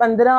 15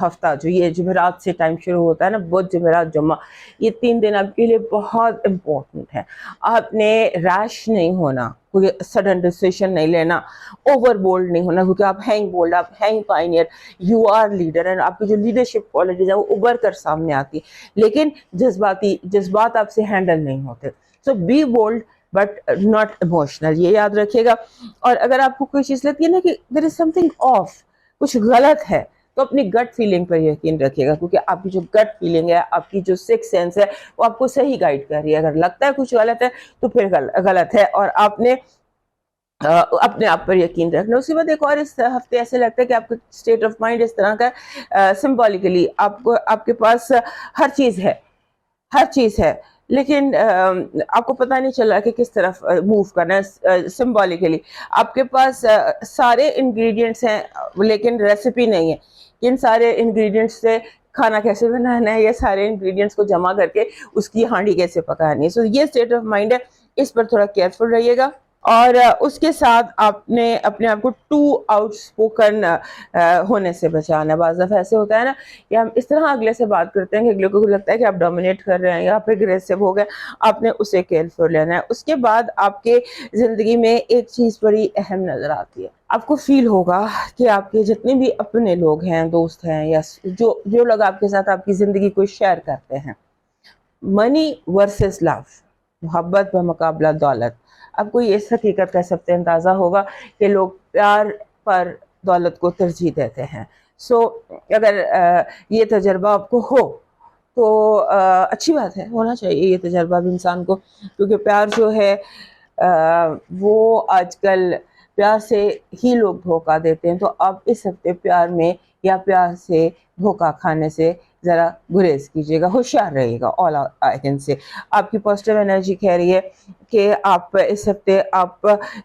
ہفتہ جو یہ جمعرات سے ٹائم شروع ہوتا ہے نا، بدھ جمعرات جمعہ، یہ 3 دن آپ کے لیے بہت امپورٹنٹ ہے. آپ نے ریش نہیں ہونا، کوئی سڈن ڈیسیشن نہیں لینا، اوور بولڈ نہیں ہونا، کیونکہ آپ ہینگ بولڈ، آپ ہینگ pioneer, you are leader, and آپ کی جو لیڈرشپ کوالٹیز ہیں وہ ابھر کر سامنے آتی ہے، لیکن جذبات آپ سے ہینڈل نہیں ہوتے. So be bold but not emotional, یہ یاد رکھیے گا. اور اگر آپ کو کوئی چیز لگتی ہے نا کہ دیر از سم تھنگ آف، کچھ غلط ہے، تو اپنی گٹ فیلنگ پر یقین رکھیے گا، کیونکہ آپ کی جو گٹ فیلنگ ہے، آپ کی جو سکس سینس ہے، وہ آپ کو صحیح گائیڈ کر رہی ہے. اگر لگتا ہے کچھ غلط ہے تو پھر غلط ہے، اور آپ نے اپنے آپ پر یقین رکھنا. اس کے بعد ایک اور اس ہفتے ایسے لگتا ہے کہ آپ کا اسٹیٹ آف مائنڈ اس طرح کا ہے، سمبولیکلی آپ کے پاس ہر چیز ہے، ہر چیز ہے، لیکن آپ کو پتہ نہیں چل رہا کہ کس طرف موو کرنا ہے. سمبولیکلی آپ کے پاس سارے انگریڈینٹس ہیں لیکن ریسیپی نہیں ہے. ان سارے انگریڈینٹس سے کھانا کیسے بنانا ہے، یہ سارے انگریڈینٹس کو جمع کر کے اس کی ہانڈی کیسے پکانی ہے. سو یہ اسٹیٹ آف مائنڈ ہے، اس پر تھوڑا کیئرفل رہیے گا. اور اس کے ساتھ آپ نے اپنے آپ کو ٹو آؤٹ اسپوکن ہونے سے بچانا ہے. بعض دفعہ ایسے ہوتا ہے نا کہ ہم اس طرح اگلے سے بات کرتے ہیں کہ اگلے کو لگتا ہے کہ آپ ڈومینیٹ کر رہے ہیں یا آپ اگریسو ہو گئے. آپ نے اسے کیئرفل لینا ہے. اس کے بعد آپ کے زندگی میں ایک چیز بڑی اہم نظر آتی ہے. آپ کو فیل ہوگا کہ آپ کے جتنے بھی اپنے لوگ ہیں، دوست ہیں، یا جو لوگ آپ کے ساتھ آپ کی زندگی کو شیئر کرتے ہیں، منی ورسز لو، محبت بمقابلہ دولت. آپ کو اس حقیقت کا اس ہفتے اندازہ ہوگا کہ لوگ پیار پر دولت کو ترجیح دیتے ہیں. سو اگر یہ تجربہ آپ کو ہو تو اچھی بات ہے، ہونا چاہیے یہ تجربہ بھی انسان کو، کیونکہ پیار جو ہے وہ آج کل پیار سے ہی لوگ دھوکہ دیتے ہیں. تو آپ اس ہفتے پیار میں یا پیار سے دھوکہ کھانے سے ذرا گریز کیجیے گا، ہوشیار رہیے گا. آل آئی کین سے آپ کی پازیٹیو انرجی کہہ رہی ہے کہ آپ اس ہفتے آپ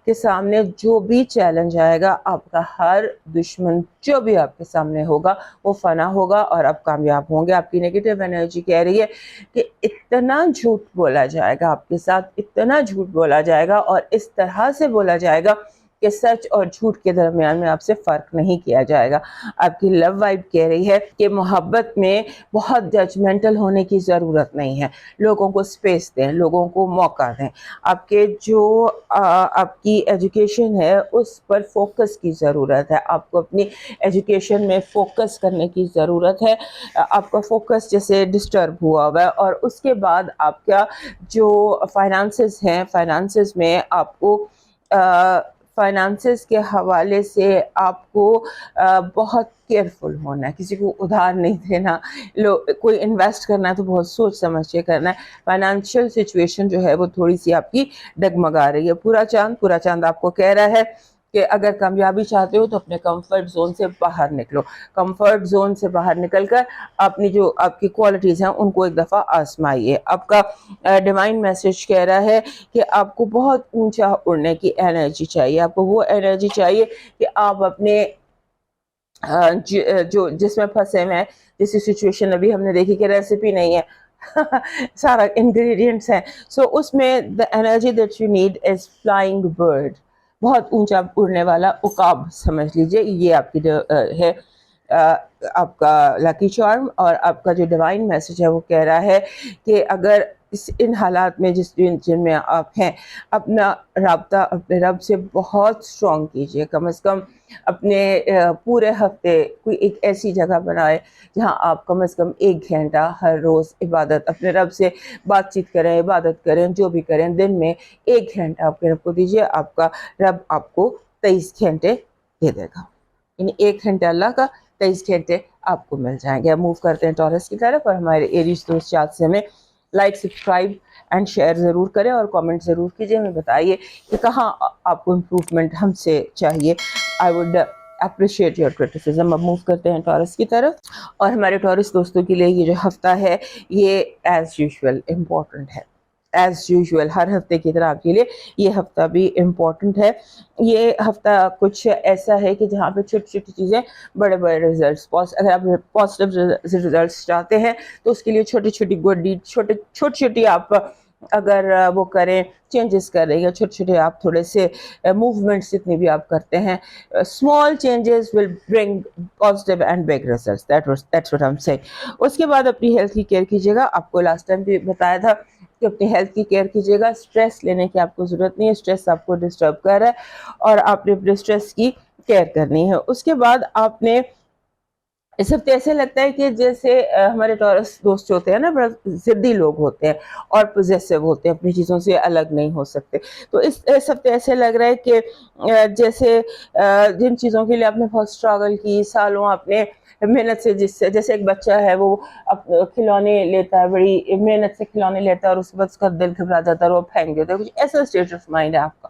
کے سامنے جو بھی چیلنج آئے گا، آپ کا ہر دشمن جو بھی آپ کے سامنے ہوگا وہ فنا ہوگا اور آپ کامیاب ہوں گے. آپ کی نیگیٹو انرجی کہہ رہی ہے کہ اتنا جھوٹ بولا جائے گا آپ کے ساتھ، اتنا جھوٹ بولا جائے گا اور اس طرح سے بولا جائے گا کہ سچ اور جھوٹ کے درمیان میں آپ سے فرق نہیں کیا جائے گا. آپ کی لو وائب کہہ رہی ہے کہ محبت میں بہت ججمنٹل ہونے کی ضرورت نہیں ہے. لوگوں کو سپیس دیں، لوگوں کو موقع دیں. آپ کے جو آپ کی ایجوکیشن ہے اس پر فوکس کی ضرورت ہے. آپ کو اپنی ایجوکیشن میں فوکس کرنے کی ضرورت ہے. آپ کا فوکس جیسے ڈسٹرب ہوا ہوا ہے. اور اس کے بعد آپ کا جو فائنانسز ہیں، فائنانسز میں آپ کو فائنانسز کے حوالے سے آپ کو بہت کیئرفل ہونا ہے. کسی کو ادھار نہیں دینا، کوئی انویسٹ کرنا ہے تو بہت سوچ سمجھ کے کرنا ہے. فائنانشیل سچویشن جو ہے وہ تھوڑی سی آپ کی ڈگمگا رہی ہے. پورا چاند آپ کو کہہ رہا ہے کہ اگر کامیابی چاہتے ہو تو اپنے کمفرٹ زون سے باہر نکلو. کمفرٹ زون سے باہر نکل کر اپنی جو آپ کی کوالٹیز ہیں ان کو ایک دفعہ آزمائیے. آپ کا ڈیوائن میسج کہہ رہا ہے کہ آپ کو بہت اونچا اڑنے کی انرجی چاہیے. آپ کو وہ انرجی چاہیے کہ آپ اپنے جو جس میں پھنسے ہوئے ہیں، جیسی سچویشن ابھی ہم نے دیکھی کہ ریسیپی نہیں ہے سارا انگریڈینٹس ہیں. سو اس میں the energy that you need is flying bird، بہت اونچا اڑنے والا عقاب سمجھ لیجئے. یہ آپ کی جو ہے آپ کا لکی چارم. اور آپ کا جو ڈیوائن میسج ہے وہ کہہ رہا ہے کہ اگر ان حالات میں جن میں آپ ہیں، اپنا رابطہ اپنے رب سے بہت اسٹرانگ کیجئے. کم از کم اپنے پورے ہفتے کوئی ایک ایسی جگہ بنائے جہاں آپ کم از کم 1 گھنٹہ ہر روز عبادت، اپنے رب سے بات چیت کریں، عبادت کریں، جو بھی کریں. دن میں 1 گھنٹہ آپ کے رب کو دیجئے. آپ کا رب آپ کو 23 گھنٹے دے دے گا. یعنی 1 گھنٹہ اللہ کا، 23 گھنٹے آپ کو مل جائیں گے. اب موو کرتے ہیں ٹورس کی طرف. اور ہمارے ایریز دوست چارٹ سے ہمیں لائک، سبسکرائب اینڈ شیئر ضرور کریں اور کامنٹ ضرور کیجئے. ہمیں بتائیے کہ کہاں آپ کو امپروومنٹ ہم سے چاہیے. I would appreciate your criticism. اب موو کرتے ہیں ٹورس کی طرف. اور ہمارے ٹورس دوستوں کے لیے یہ جو ہفتہ ہے یہ ایز یوزول امپورٹنٹ ہے. ایز یوزول ہر ہفتے کی طرح آپ کے لیے یہ ہفتہ بھی امپورٹنٹ ہے. یہ ہفتہ کچھ ایسا ہے کہ جہاں پہ چھوٹی چھوٹی چیزیں بڑے بڑے ریزلٹس، اگر آپ پازیٹیو ریزلٹس چاہتے ہیں تو اس کے لیے چھوٹی چھوٹی گڈ ڈیڈ، چھوٹی چھوٹی آپ اگر وہ کریں, چینجز کر رہے ہیں, چھوٹے چھوٹے آپ تھوڑے سے موومنٹس جتنے بھی آپ کرتے ہیں, small changes will bring positive and big results, that's what I'm seeing. اس کے بعد اپنی ہیلتھ کی کیئر کیجیے گا. آپ کو لاسٹ ٹائم بھی بتایا تھا کہ اپنی ہیلتھ کی کیئر کیجیے گا. اسٹریس لینے کی آپ کو ضرورت نہیں ہے, اسٹریس آپ کو ڈسٹرب کر رہا ہے اور آپ نے اپنے اسٹریس کی کیئر کرنی ہے. اس کے بعد آپ نے اس ہفتے ایسے لگتا ہے کہ جیسے ہمارے ٹورس دوست ہوتے ہیں نا, بڑا ضدی لوگ ہوتے ہیں اور پوزیسو ہوتے ہیں, اپنی چیزوں سے الگ نہیں ہو سکتے. تو اس ہفتے ایسے لگ رہا ہے کہ جیسے جن چیزوں کے لیے آپ نے بہت اسٹرگل کی, سالوں آپ نے محنت سے, جیسے ایک بچہ ہے وہ کھلونے لیتا ہے, بڑی محنت سے کھلونے لیتا ہے اور اس کے بعد اس کا دل گھبرا جاتا ہے اور وہ پھینک دیتا ہے. کچھ ایسا اسٹیٹ آف مائنڈ ہے آپ کا,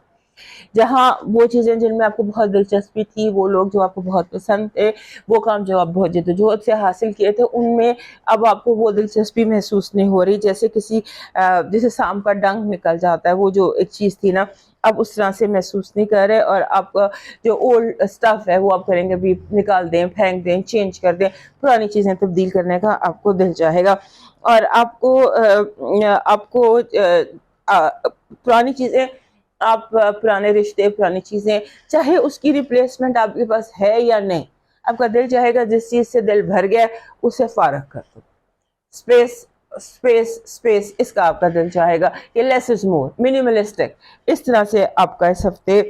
جہاں وہ چیزیں جن میں آپ کو بہت دلچسپی تھی, وہ لوگ جو آپ کو بہت پسند تھے, وہ کام جو آپ بہت جدوجہد سے حاصل کیے تھے, ان میں اب آپ کو وہ دلچسپی محسوس نہیں ہو رہی. جیسے سام کا ڈنگ نکل جاتا ہے, وہ جو ایک چیز تھی نا, اب اس طرح سے محسوس نہیں کر رہے, اور آپ کا جو اولڈ اسٹف ہے وہ آپ کریں گے بھی نکال دیں, پھینک دیں, چینج کر دیں, پرانی چیزیں تبدیل کرنے کا آپ کو دل چاہے گا. اور آپ کو پرانی چیزیں, آپ پرانے رشتے, پرانی چیزیں, چاہے اس کی ریپلیسمنٹ آپ کے پاس ہے یا نہیں, آپ کا دل چاہے گا جس چیز سے دل بھر گیا اسے فارغ کر دو. اسپیس اسپیس اسپیس, اس کا آپ کا دل چاہے گا کہ لیس از مور, منیملسٹک. اس طرح سے آپ کا اس ہفتے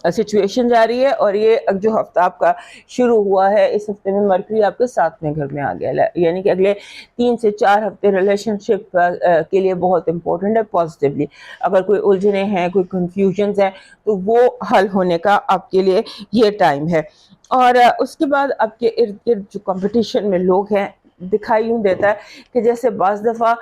سچویشن جاری ہے. اور یہ جو ہفتہ آپ کا شروع ہوا ہے, اس ہفتے میں مرکری آپ کے 7ویں گھر میں آ گیا, یعنی کہ اگلے 3 سے 4 ہفتے ریلیشن شپ کے لیے بہت امپورٹنٹ ہے پازیٹیولی. اگر کوئی الجھنیں ہیں, کوئی کنفیوژنز ہیں, تو وہ حل ہونے کا آپ کے لیے یہ ٹائم ہے. اور اس کے بعد آپ کے ارد گرد جو کمپٹیشن میں لوگ ہیں, دکھائی یوں دیتا ہے کہ جیسے بعض دفعہ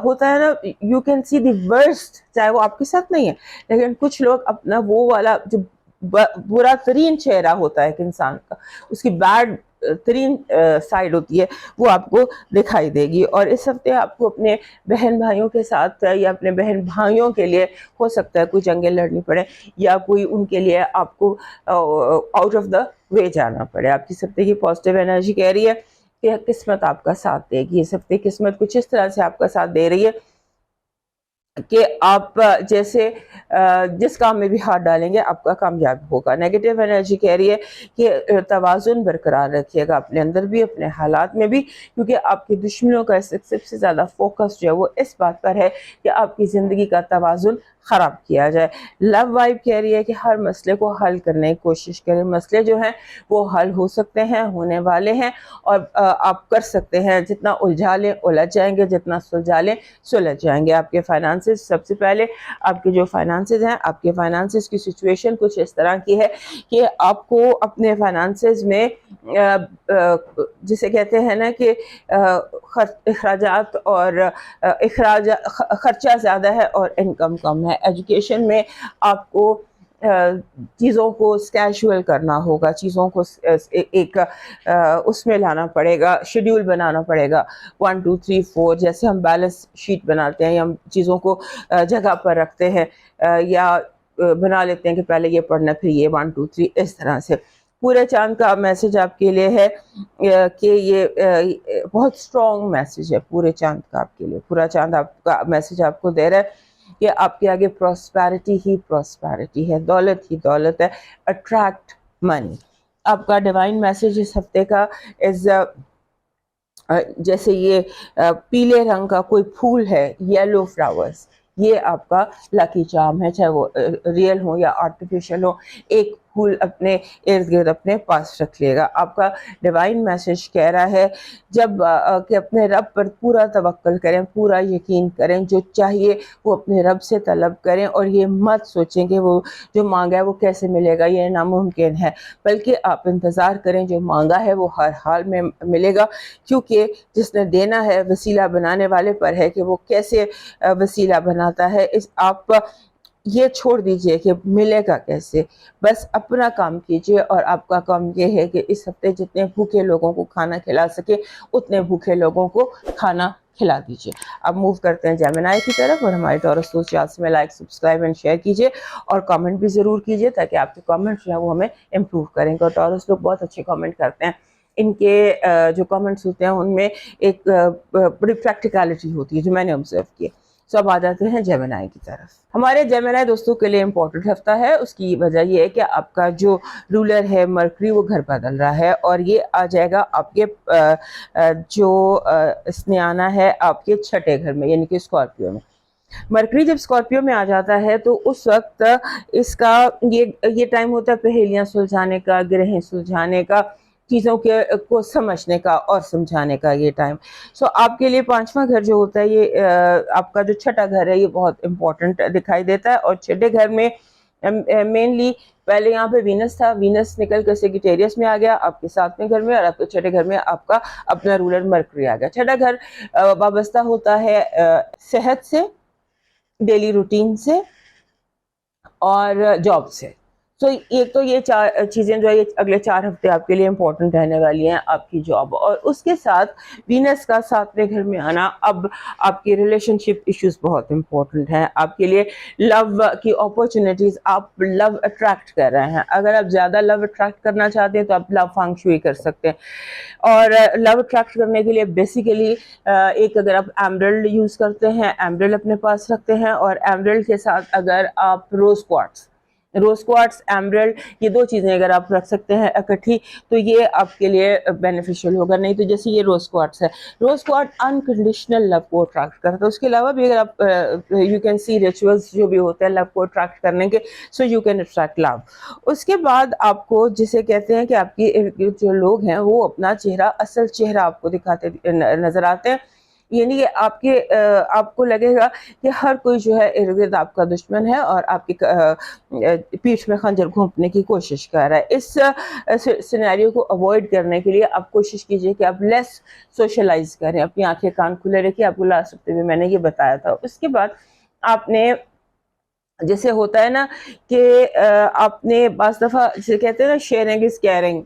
ہوتا ہے نا, you can see the worst, چاہے وہ آپ کے ساتھ نہیں ہے, لیکن کچھ لوگ اپنا وہ والا جو برا ترین چہرہ ہوتا ہے ایک انسان کا, اس کی بیڈ ترین سائڈ ہوتی ہے, وہ آپ کو دکھائی دے گی. اور اس ہفتے آپ کو اپنے بہن بھائیوں کے ساتھ یا اپنے بہن بھائیوں کے لیے ہو سکتا ہے کوئی جنگیں لڑنی پڑے, یا کوئی ان کے لیے آپ کو آؤٹ آف دا وے جانا پڑے. آپ کی اس ہفتے کی پازیٹیو انرجی کہہ رہی ہے کہ قسمت آپ کا ساتھ دے گی. اس ہفتے قسمت کچھ اس طرح سے آپ کا ساتھ دے رہی ہے کہ آپ جیسے جس کام میں بھی ہاتھ ڈالیں گے آپ کا کامیاب ہوگا. نیگیٹو انرجی کہہ رہی ہے کہ توازن برقرار رکھیے گا اپنے اندر بھی, اپنے حالات میں بھی, کیونکہ آپ کی دشمنوں کا سب سے زیادہ فوکس جو ہے وہ اس بات پر ہے کہ آپ کی زندگی کا توازن خراب کیا جائے. لو وائب کہہ رہی ہے کہ ہر مسئلے کو حل کرنے کی کوشش کریں. مسئلے جو ہیں وہ حل ہو سکتے ہیں, ہونے والے ہیں, اور آپ کر سکتے ہیں. جتنا الجھا لیں الجھ جائیں گے, جتنا سلجھا لیں سلجھ جائیں گے. آپ کے فائنانسز, سب سے پہلے آپ کے جو فائنانسز ہیں, آپ کے فائنانسز کی سچویشن کچھ اس طرح کی ہے کہ آپ کو اپنے فائنانسز میں جسے کہتے ہیں نا کہ اخراجات اور خرچہ زیادہ ہے اور انکم کم ہے. ایجوکیشن میں آپ کو چیزوں کو کیجول کرنا ہوگا, چیزوں کو ایک اس میں لانا پڑے گا, شیڈیول بنانا پڑے گا. 1 2 3 4 جیسے ہم بیلنس شیٹ بناتے ہیں یا ہم چیزوں کو جگہ پر رکھتے ہیں, یا بنا لیتے ہیں کہ پہلے یہ پڑھنا پھر یہ 1 2 3, اس طرح سے. پورے چاند کا میسج آپ کے لیے ہے کہ یہ بہت اسٹرانگ میسج ہے پورے چاند کا آپ کے لیے. پورا چاند آپ کا میسج آپ کو دے رہا ہے کہ آپ کے آگے پراسپیرٹی ہی پراسپیرٹی ہے, دولت ہی دولت ہے. اٹریکٹ منی. آپ کا ڈیوائن میسج اس ہفتے کا جیسے یہ پیلے رنگ کا کوئی پھول ہے, یلو فلاورز, یہ آپ کا لکی چارم ہے, چاہے وہ ریئل ہو یا آرٹیفیشل ہو. ایک پھول اپنے ارد گرد اپنے پاس رکھ لیے گا. آپ کا ڈیوائن میسج کہہ رہا ہے جب کہ اپنے رب پر پورا توکل کریں, پورا یقین کریں, جو چاہیے وہ اپنے رب سے طلب کریں, اور یہ مت سوچیں کہ وہ جو مانگا ہے وہ کیسے ملے گا, یہ ناممکن ہے, بلکہ آپ انتظار کریں, جو مانگا ہے وہ ہر حال میں ملے گا, کیونکہ جس نے دینا ہے وسیلہ بنانے والے پر ہے کہ وہ کیسے وسیلہ بناتا ہے. آپ یہ چھوڑ دیجئے کہ ملے گا کیسے, بس اپنا کام کیجئے. اور آپ کا کام یہ ہے کہ اس ہفتے جتنے بھوکے لوگوں کو کھانا کھلا سکے اتنے بھوکے لوگوں کو کھانا کھلا دیجئے. اب موو کرتے ہیں جیمنائی کی طرف, اور ہمارے ٹورس دوست چینل میں لائک, سبسکرائب اینڈ شیئر کیجئے, اور کامنٹ بھی ضرور کیجئے تاکہ آپ کے کامنٹ جو ہیں وہ ہمیں امپروو کریں گے. اور ٹورس لوگ بہت اچھے کامنٹ کرتے ہیں, ان کے جو کامنٹس ہوتے ہیں ان میں ایک بڑی پریکٹیکلٹی ہوتی ہے جو میں نے آبزرو کی. سو اب آ جاتے ہیں جیمنائی کی طرف. ہمارے جیمنائی دوستوں کے لیے امپورٹنٹ ہفتہ ہے. اس کی وجہ یہ ہے کہ آپ کا جو رولر ہے مرکری وہ گھر بدل رہا ہے اور یہ آ جائے گا آپ کے جو اس نے آنا ہے آپ کے چھٹے گھر میں یعنی کہ اسکارپیو میں. مرکری جب اسکارپیو میں آ جاتا ہے تو اس وقت اس کا یہ ٹائم ہوتا ہے پہیلیاں سلجھانے کا, گرہیں سلجھانے کا, چیزوں کو سمجھنے کا اور سمجھانے کا یہ ٹائم. سو آپ کے لیے 5واں گھر جو ہوتا ہے یہ آپ کا جو چھٹا گھر ہے یہ بہت امپورٹنٹ دکھائی دیتا ہے. اور چھٹے گھر میں مینلی پہلے یہاں پہ وینس تھا, وینس نکل کر سیگیٹیریس میں آ گیا آپ کے 7ویں گھر میں, اور آپ کے چھٹے گھر میں آپ کا اپنا رولر مرکری آ گیا. چھٹا گھر وابستہ ہوتا ہے صحت سے, ڈیلی روٹین سے اور جاب سے. سو ایک تو یہ 4 چیزیں جو ہے یہ اگلے 4 ہفتے آپ کے لیے امپورٹنٹ رہنے والی ہیں, آپ کی جاب اور اس کے ساتھ وینس کا 7ویں گھر میں آنا. اب آپ کی ریلیشن شپ ایشوز بہت امپورٹنٹ ہیں آپ کے لیے. لو کی اپرچونیٹیز, آپ لو اٹریکٹ کر رہے ہیں. اگر آپ زیادہ لو اٹریکٹ کرنا چاہتے ہیں تو آپ لو فانگ شوئی کر سکتے ہیں. اور لو اٹریکٹ کرنے کے لیے بیسیکلی ایک اگر آپ ایمرلڈ یوز کرتے ہیں, ایمرلڈ اپنے پاس رکھتے ہیں, اور ایمرلڈ کے ساتھ اگر آپ روز کوارٹز ایمرلڈ یہ 2 چیزیں اگر آپ رکھ سکتے ہیں اکٹھی تو یہ آپ کے لیے بینیفیشیل ہوگا. نہیں تو جیسے یہ روز کوارٹز ہے, روز کوارٹز انکنڈیشنل لو کو اٹریکٹ کرتا ہے. اس کے علاوہ بھی اگر آپ یو کین سی ریچولز جو بھی ہوتے ہیں لو کو اٹریکٹ کرنے کے, سو یو کین اٹریکٹ لو. اس کے بعد آپ کو جسے کہتے ہیں کہ آپ کی جو لوگ ہیں وہ اپنا چہرہ, اصل چہرہ آپ کو دکھاتے نظر آتے ہیں. یعنی کہ آپ کو لگے گا کہ ہر کوئی جو ہے ارد گرد آپ کا دشمن ہے اور آپ کی پیٹھ میں خنجر گھونپنے کی کوشش کر رہا ہے. اس سینیریو کو اوائڈ کرنے کے لیے آپ کوشش کیجئے کہ آپ لیس سوشلائز کریں, اپنی آنکھیں کان کھلے رکھیں. آپ کو لاسٹ ہفتے میں نے یہ بتایا تھا. اس کے بعد آپ نے جیسے ہوتا ہے نا کہ آپ نے بعض دفعہ جسے کہتے ہیں نا شیئرنگ از کیئرنگ,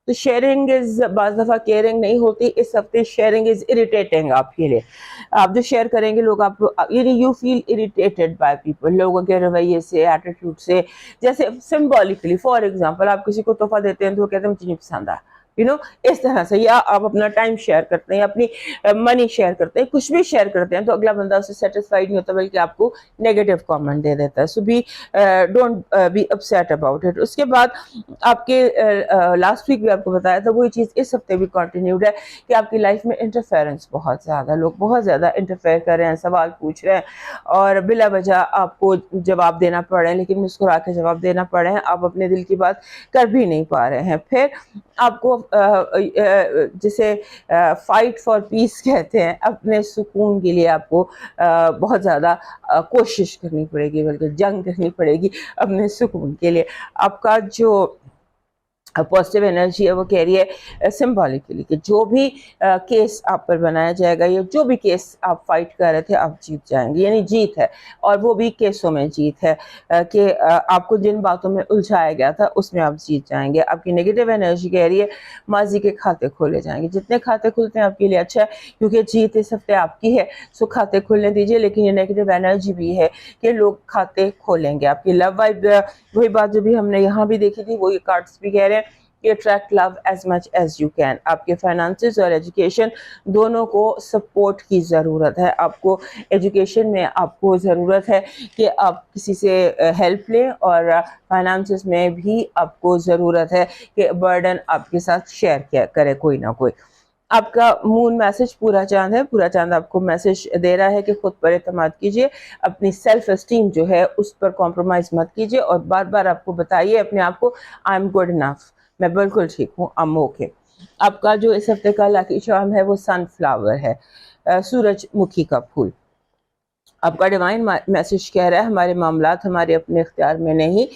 تو شیئرنگ از بعض دفعہ کیئرنگ نہیں ہوتی. اس ہفتے شیئرنگ از اریٹیٹنگ آپ کے لیے. آپ جو شیئر کریں گے لوگ آپ یعنی you feel irritated by people, لوگوں کے رویے سے, ایٹیٹیوڈ سے. جیسے سمبولکلی فار ایگزامپل آپ کسی کو تحفہ دیتے ہیں تو وہ کہتے ہیں مجھے نہیں پسند آ, اس طرح سے. یا آپ اپنا ٹائم شیئر کرتے ہیں, اپنی منی شیئر کرتے ہیں, کچھ بھی شیئر کرتے ہیں تو اگلا بندہ اس سے سیٹسفائیڈ نہیں ہوتا بلکہ آپ کو نیگیٹو کامنٹ دے دیتا ہے. So don't be upset about it. اس کے بعد آپ کے لاسٹ ویک بھی آپ کو بتایا تھا وہی چیز اس ہفتے بھی کنٹینیوڈ ہے کہ آپ کی لائف میں انٹرفیئرنس بہت زیادہ, لوگ بہت زیادہ انٹرفیئر کر رہے ہیں, سوال پوچھ رہے ہیں اور بلا وجہ آپ کو جواب دینا پڑ رہے ہیں, لیکن مسکرا کے جواب دینا پڑ رہے ہیں. آپ اپنے دل کی بات کر بھی نہیں پا رہے ہیں. پھر آپ کو جسے فائٹ فار پیس کہتے ہیں, اپنے سکون کے لیے آپ کو بہت زیادہ کوشش کرنی پڑے گی, بلکہ جنگ کرنی پڑے گی اپنے سکون کے لیے. آپ کا جو پازیٹیو انرجی ہے وہ کہہ رہی ہے سمبولکلی کہ جو بھی کیس آپ پر بنایا جائے گا یا جو بھی کیس آپ فائٹ کر رہے تھے آپ جیت جائیں گے. یعنی جیت ہے, اور وہ بھی کیسوں میں جیت ہے کہ آپ کو جن باتوں میں الجھایا گیا تھا اس میں آپ جیت جائیں گے. آپ کی نیگیٹو انرجی کہہ رہی ہے ماضی کے کھاتے کھولے جائیں گے. جتنے کھاتے کھلتے ہیں آپ کے لیے اچھا ہے, کیونکہ جیت اس ہفتے آپ کی ہے, سو کھاتے کھولنے دیجیے. لیکن یہ نیگیٹو انرجی بھی ہے کہ لوگ کھاتے کھولیں گے. آپ کی لو وائب وہی بات جو بھی ہم نے یہاں بھی دیکھی تھی, وہی کارڈز بھی کہہ رہے ہیں کہ attract love as much as you can. آپ کے فائنانسز اور ایجوکیشن دونوں کو سپورٹ کی ضرورت ہے. آپ کو ایجوکیشن میں آپ کو ضرورت ہے کہ آپ کسی سے ہیلپ لیں, اور فائنانسز میں بھی آپ کو ضرورت ہے کہ برڈن آپ کے ساتھ شیئر کرے کوئی نہ کوئی. آپ کا مون میسج پورا چاند ہے, پورا چاند آپ کو میسج دے رہا ہے کہ خود پر اعتماد کیجئے, اپنی سیلف اسٹیم جو ہے اس پر کمپرومائز مت کیجئے, اور بار بار آپ کو بتائیے اپنے آپ کو آئی ایم گڈ انف, میں بالکل ٹھیک ہوں, I'm okay. آپ کا جو اس ہفتے کا لکی چارم ہے وہ سن فلاور ہے, سورج مکھی کا پھول. آپ کا ڈیوائن میسج کہہ رہا ہے ہمارے معاملات ہمارے اپنے اختیار میں نہیں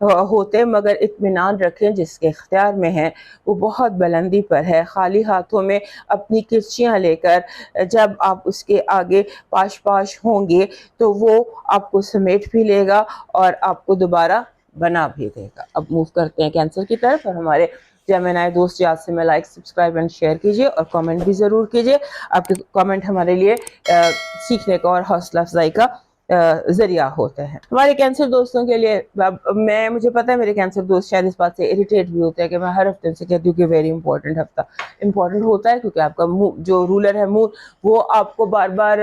ہوتے, مگر اطمینان رکھیں جس کے اختیار میں ہیں وہ بہت بلندی پر ہے. خالی ہاتھوں میں اپنی کرچیاں لے کر جب آپ اس کے آگے پاش ہوں گے تو وہ آپ کو سمیٹ بھی لے گا اور آپ کو دوبارہ بنا بھی دے گا. اب موو کرتے ہیں کینسر کی طرف, اور ہمارے جیمنائی دوست یاد سے میں لائک, سبسکرائب اینڈ شیئر کیجئے اور کامنٹ بھی ضرور کیجئے. آپ کے کامنٹ ہمارے لیے سیکھنے کا اور حوصلہ افزائی کا ذریعہ ہوتے ہیں. ہمارے کینسر دوستوں کے لیے مجھے پتا ہے میرے کینسر دوست شاید اس بات سے اریٹیٹ بھی ہوتے ہیں کہ میں ہر ہفتے سے کہتی ہوں کہ ویری امپورٹنٹ ہفتہ امپورٹنٹ ہوتا ہے کیونکہ آپ کا جو رولر ہے مون وہ آپ کو بار بار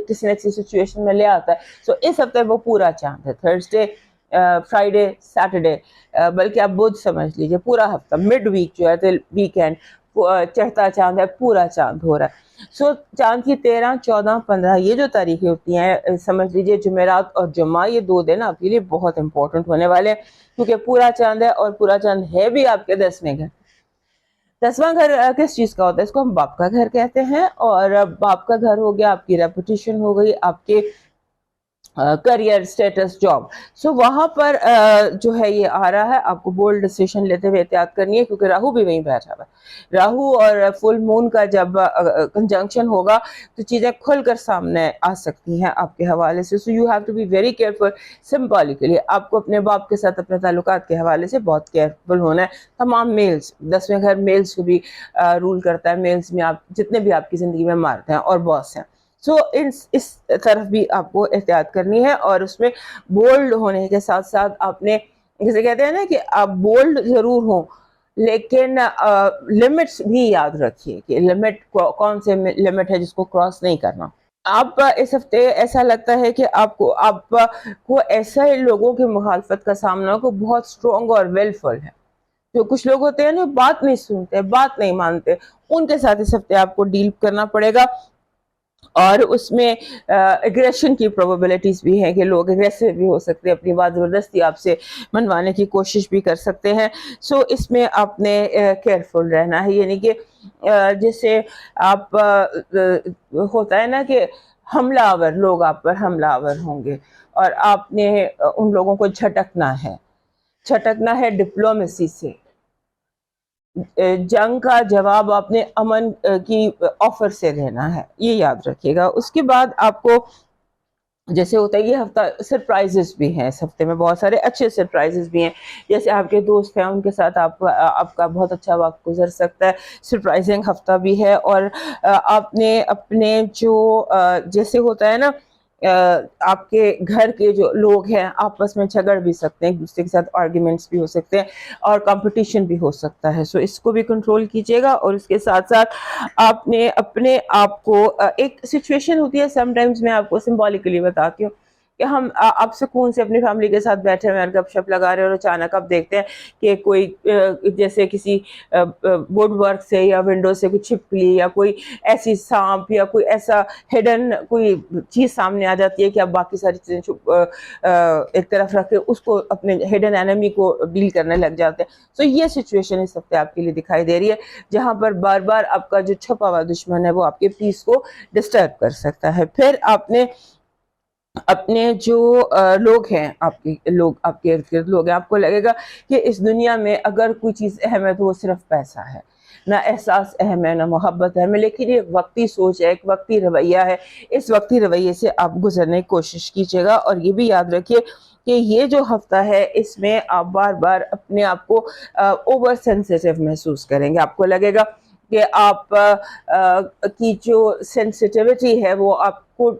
کسی نہ کسی سچویشن میں لے آتا ہے. سو اس ہفتے وہ پورا چاند ہے, تھرسڈے فرائیڈے سیٹرڈے, بلکہ آپ بدھ سمجھ لیجیے پورا ہفتہ, مڈ ویک جو ہے ویکینڈ چڑھتا چاند ہے, پورا چاند ہو رہا ہے. سو چاند کی 13, 14, 15 یہ جو تاریخیں ہوتی ہیں سمجھ لیجیے جمعرات اور جمعہ, یہ 2 دن آپ کے لیے بہت امپورٹنٹ ہونے والے ہیں کیونکہ پورا چاند ہے اور پورا چاند ہے بھی آپ کے 10ویں گھر. 10واں گھر کس چیز کا ہوتا ہے؟ اس کو ہم باپ کا گھر کہتے ہیں, اور باپ کا گھر ہو گیا آپ کی ریپوٹیشن ہو گئی, آپ کے کریئر اسٹیٹس جاب. سو وہاں پر جو ہے یہ آ رہا ہے, آپ کو بولڈ ڈیسیشن لیتے ہوئے احتیاط کرنی ہے کیونکہ راہو بھی وہیں بیٹھا ہوا ہے. راہو اور فل مون کا جب کنجنکشن ہوگا تو چیزیں کھل کر سامنے آ سکتی ہیں آپ کے حوالے سے. So you have to be very careful. Symbolically آپ کو اپنے باپ کے ساتھ اپنے تعلقات کے حوالے سے بہت کیئرفل ہونا ہے. تمام میلز, 10ویں گھر میلز کو بھی رول کرتا ہے, میلز میں آپ جتنے بھی آپ کی زندگی میں مرد ہیں اور باس ہیں. سو اس طرف بھی آپ کو احتیاط کرنی ہے, اور اس میں بولڈ ہونے کے ساتھ ساتھ آپ نے جیسے کہتے ہیں نا کہ آپ بولڈ ضرور ہوں لیکن لمٹس بھی یاد رکھیے کہ لمٹ کون سے لمٹ ہے جس کو کراس نہیں کرنا. آپ اس ہفتے ایسا لگتا ہے کہ آپ کو ایسے لوگوں کی مخالفت کا سامنا ہو بہت اسٹرانگ اور ویلفل ہے. جو کچھ لوگ ہوتے ہیں نا بات نہیں سنتے, بات نہیں مانتے, ان کے ساتھ اس ہفتے آپ کو ڈیل کرنا پڑے گا. اور اس میں اگریشن کی پروبیبلٹیز بھی ہیں کہ لوگ اگریسو بھی ہو سکتے ہیں, اپنی بات زبردستی آپ سے منوانے کی کوشش بھی کر سکتے ہیں. سو اس میں آپ نے کیئرفل رہنا ہے, یعنی کہ جیسے آپ ہوتا ہے نا کہ حملہ آور لوگ آپ پر حملہ آور ہوں گے اور آپ نے ان لوگوں کو جھٹکنا ہے ڈپلومیسی سے. جنگ کا جواب آپ نے امن کی آفر سے دینا ہے, یہ یاد رکھیے گا. اس کے بعد آپ کو جیسے ہوتا ہے یہ ہفتہ سرپرائزز بھی ہیں, اس ہفتے میں بہت سارے اچھے سرپرائزز بھی ہیں. جیسے آپ کے دوست ہیں ان کے ساتھ آپ کا بہت اچھا وقت گزر سکتا ہے, سرپرائزنگ ہفتہ بھی ہے. اور آپ نے اپنے جو جیسے ہوتا ہے نا آپ کے گھر کے جو لوگ ہیں آپس میں جھگڑ بھی سکتے ہیں, ایک دوسرے کے ساتھ آرگیومنٹس بھی ہو سکتے ہیں اور کمپٹیشن بھی ہو سکتا ہے. سو اس کو بھی کنٹرول کیجیے گا. اور اس کے ساتھ ساتھ آپ نے اپنے آپ کو ایک سچویشن ہوتی ہے سم ٹائمز, میں آپ کو سمبولیکلی بتاتی ہوں کہ ہم آپ سکون سے اپنی فیملی کے ساتھ بیٹھے ہوئے ہیں, گپ شپ لگا رہے ہیں, اور اچانک آپ دیکھتے ہیں کہ کوئی جیسے کسی ووڈ ورک سے یا ونڈو سے کوئی چھپکلی یا کوئی ایسی سانپ یا کوئی ایسا ہڈن کوئی چیز سامنے آ جاتی ہے کہ آپ باقی ساری چیزیں ایک طرف رکھ کے اس کو اپنے ہڈن اینمی کو ڈیل کرنے لگ جاتے ہیں. تو یہ سچویشن اس ہفتے آپ کے لیے دکھائی دے رہی ہے جہاں پر بار بار آپ کا جو چھپا ہوا دشمن ہے وہ آپ کے پیس کو ڈسٹرب کر سکتا ہے. پھر آپ نے اپنے جو لوگ ہیں آپ کے ارد گرد لوگ ہیں, آپ کو لگے گا کہ اس دنیا میں اگر کوئی چیز اہم ہے تو وہ صرف پیسہ ہے, نہ احساس اہم ہے, نہ محبت اہم ہے, لیکن یہ وقتی سوچ ہے, ایک وقتی رویہ ہے. اس وقتی رویے سے آپ گزرنے کی کوشش کیجیے گا. اور یہ بھی یاد رکھیے کہ یہ جو ہفتہ ہے اس میں آپ بار بار اپنے آپ کو اوور سینسیٹیو محسوس کریں گے. آپ کو لگے گا کہ آپ کی جو سینسیٹیوٹی ہے وہ آپ کو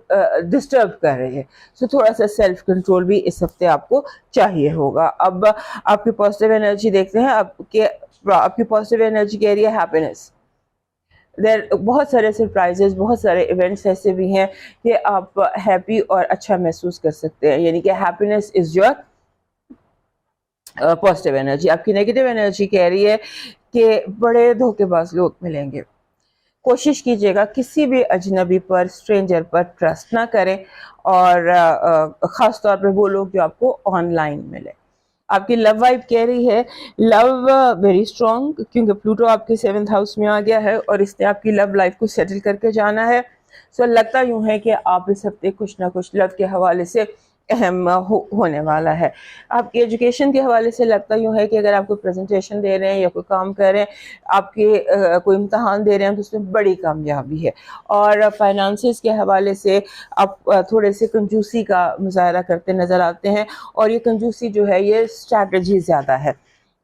ڈسٹرب کر رہی ہے. سو تھوڑا سا سیلف کنٹرول بھی اس ہفتے آپ کو چاہیے ہوگا. اب آپ کی پازیٹیو انرجی دیکھتے ہیں, آپ کی پازیٹیو انرجی کہہ رہی ہے ہیپینس. بہت سارے سرپرائزز, بہت سارے ایونٹس ایسے بھی ہیں کہ آپ ہیپی اور اچھا محسوس کر سکتے ہیں, یعنی کہ happiness is your positive energy. آپ کی نیگیٹو انرجی کہہ رہی ہے کہ بڑے دھوکے باز لوگ ملیں گے. کوشش کیجیے گا کسی بھی اجنبی پر, اسٹرینجر پر ٹرسٹ نہ کریں, اور خاص طور پہ وہ لوگ جو آپ کو آن لائن ملے. آپ کی لو وائب کہہ رہی ہے لو ویری اسٹرانگ, کیونکہ پلوٹو آپ کے 7th ہاؤس میں آ گیا ہے اور اس نے آپ کی لو لائف کو سیٹل کر کے جانا ہے. سو لگتا یوں ہے کہ آپ اس ہفتے کچھ نہ کچھ لو کے حوالے سے اہم ہونے والا ہے. آپ کی ایجوکیشن کے حوالے سے لگتا یوں ہے کہ اگر آپ کوئی پریزنٹیشن دے رہے ہیں یا کوئی کام کر رہے ہیں, آپ کے کوئی امتحان دے رہے ہیں تو اس میں بڑی کامیابی ہے. اور فائنانسز کے حوالے سے آپ تھوڑے سے کنجوسی کا مظاہرہ کرتے نظر آتے ہیں, اور یہ کنجوسی جو ہے یہ اسٹریٹجی زیادہ ہے.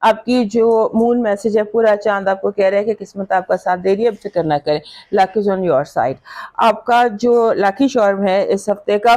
آپ کی جو مون میسج ہے, پورا چاند آپ کو کہہ رہا ہے کہ قسمت آپ کا ساتھ دے رہی ہے, اب فکر نہ کریں, لک از آن یور سائڈ. آپ کا جو لاکی شارم ہے اس ہفتے کا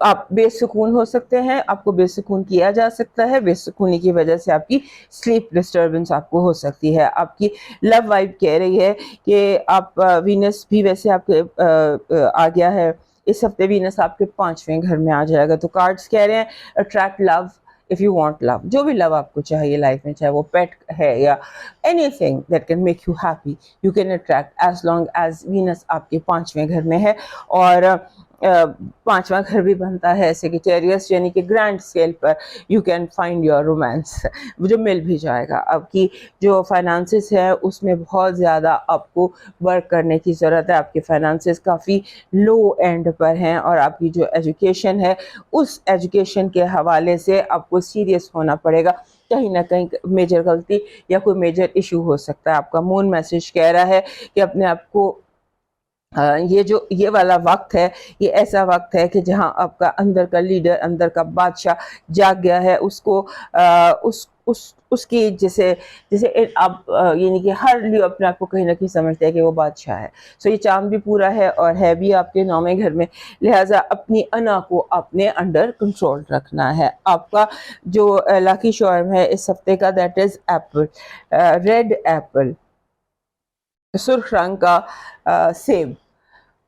آپ بے سکون ہو سکتے ہیں، آپ کو بے سکون کیا جا سکتا ہے، بے سکونی کی وجہ سے آپ کی سلیپ ڈسٹربنس آپ کو ہو سکتی ہے. آپ کی لو وائب کہہ رہی ہے کہ آپ وینس بھی ویسے آپ کے آ گیا ہے اس ہفتے، وینس آپ کے 5ویں گھر میں آ جائے گا. تو کارڈز کہہ رہے ہیں attract love if you want love, جو بھی لو آپ کو چاہیے لائف میں، چاہے وہ پیٹ ہے یا anything that can make you happy, you can attract as long as Venus آپ کے 5ویں گھر میں ہے. اور 5واں گھر بھی بنتا ہے سیگیٹیریس، یعنی کہ grand scale per you can find your romance, جو مل بھی جائے گا. آپ کی جو فائنانسز ہے اس میں بہت زیادہ آپ کو ورک کرنے کی ضرورت ہے. آپ کے فائنانسز کافی لو اینڈ پر ہیں، اور آپ کی جو ایجوکیشن ہے اس ایجوکیشن کے حوالے سے آپ کو سیریس ہونا پڑے گا. کہیں نہ کہیں میجر غلطی یا کوئی میجر ایشو ہو سکتا ہے. آپ کا مون میسج کہہ رہا ہے کہ اپنے آپ کو یہ والا وقت ہے، یہ ایسا وقت ہے کہ جہاں آپ کا اندر کا لیڈر، اندر کا بادشاہ جاگ گیا ہے. اس کو اس کی جیسے آپ یعنی کہ ہر لیے اپنے آپ کو کہیں نہ کہیں سمجھتے ہیں کہ وہ بادشاہ ہے. سو یہ چاند بھی پورا ہے اور ہے بھی آپ کے 9ویں گھر میں، لہٰذا اپنی انا کو اپنے انڈر کنٹرول رکھنا ہے. آپ کا جو لاکی شارم ہے اس ہفتے کا that is apple, red apple, سرخ رنگ کا سیب.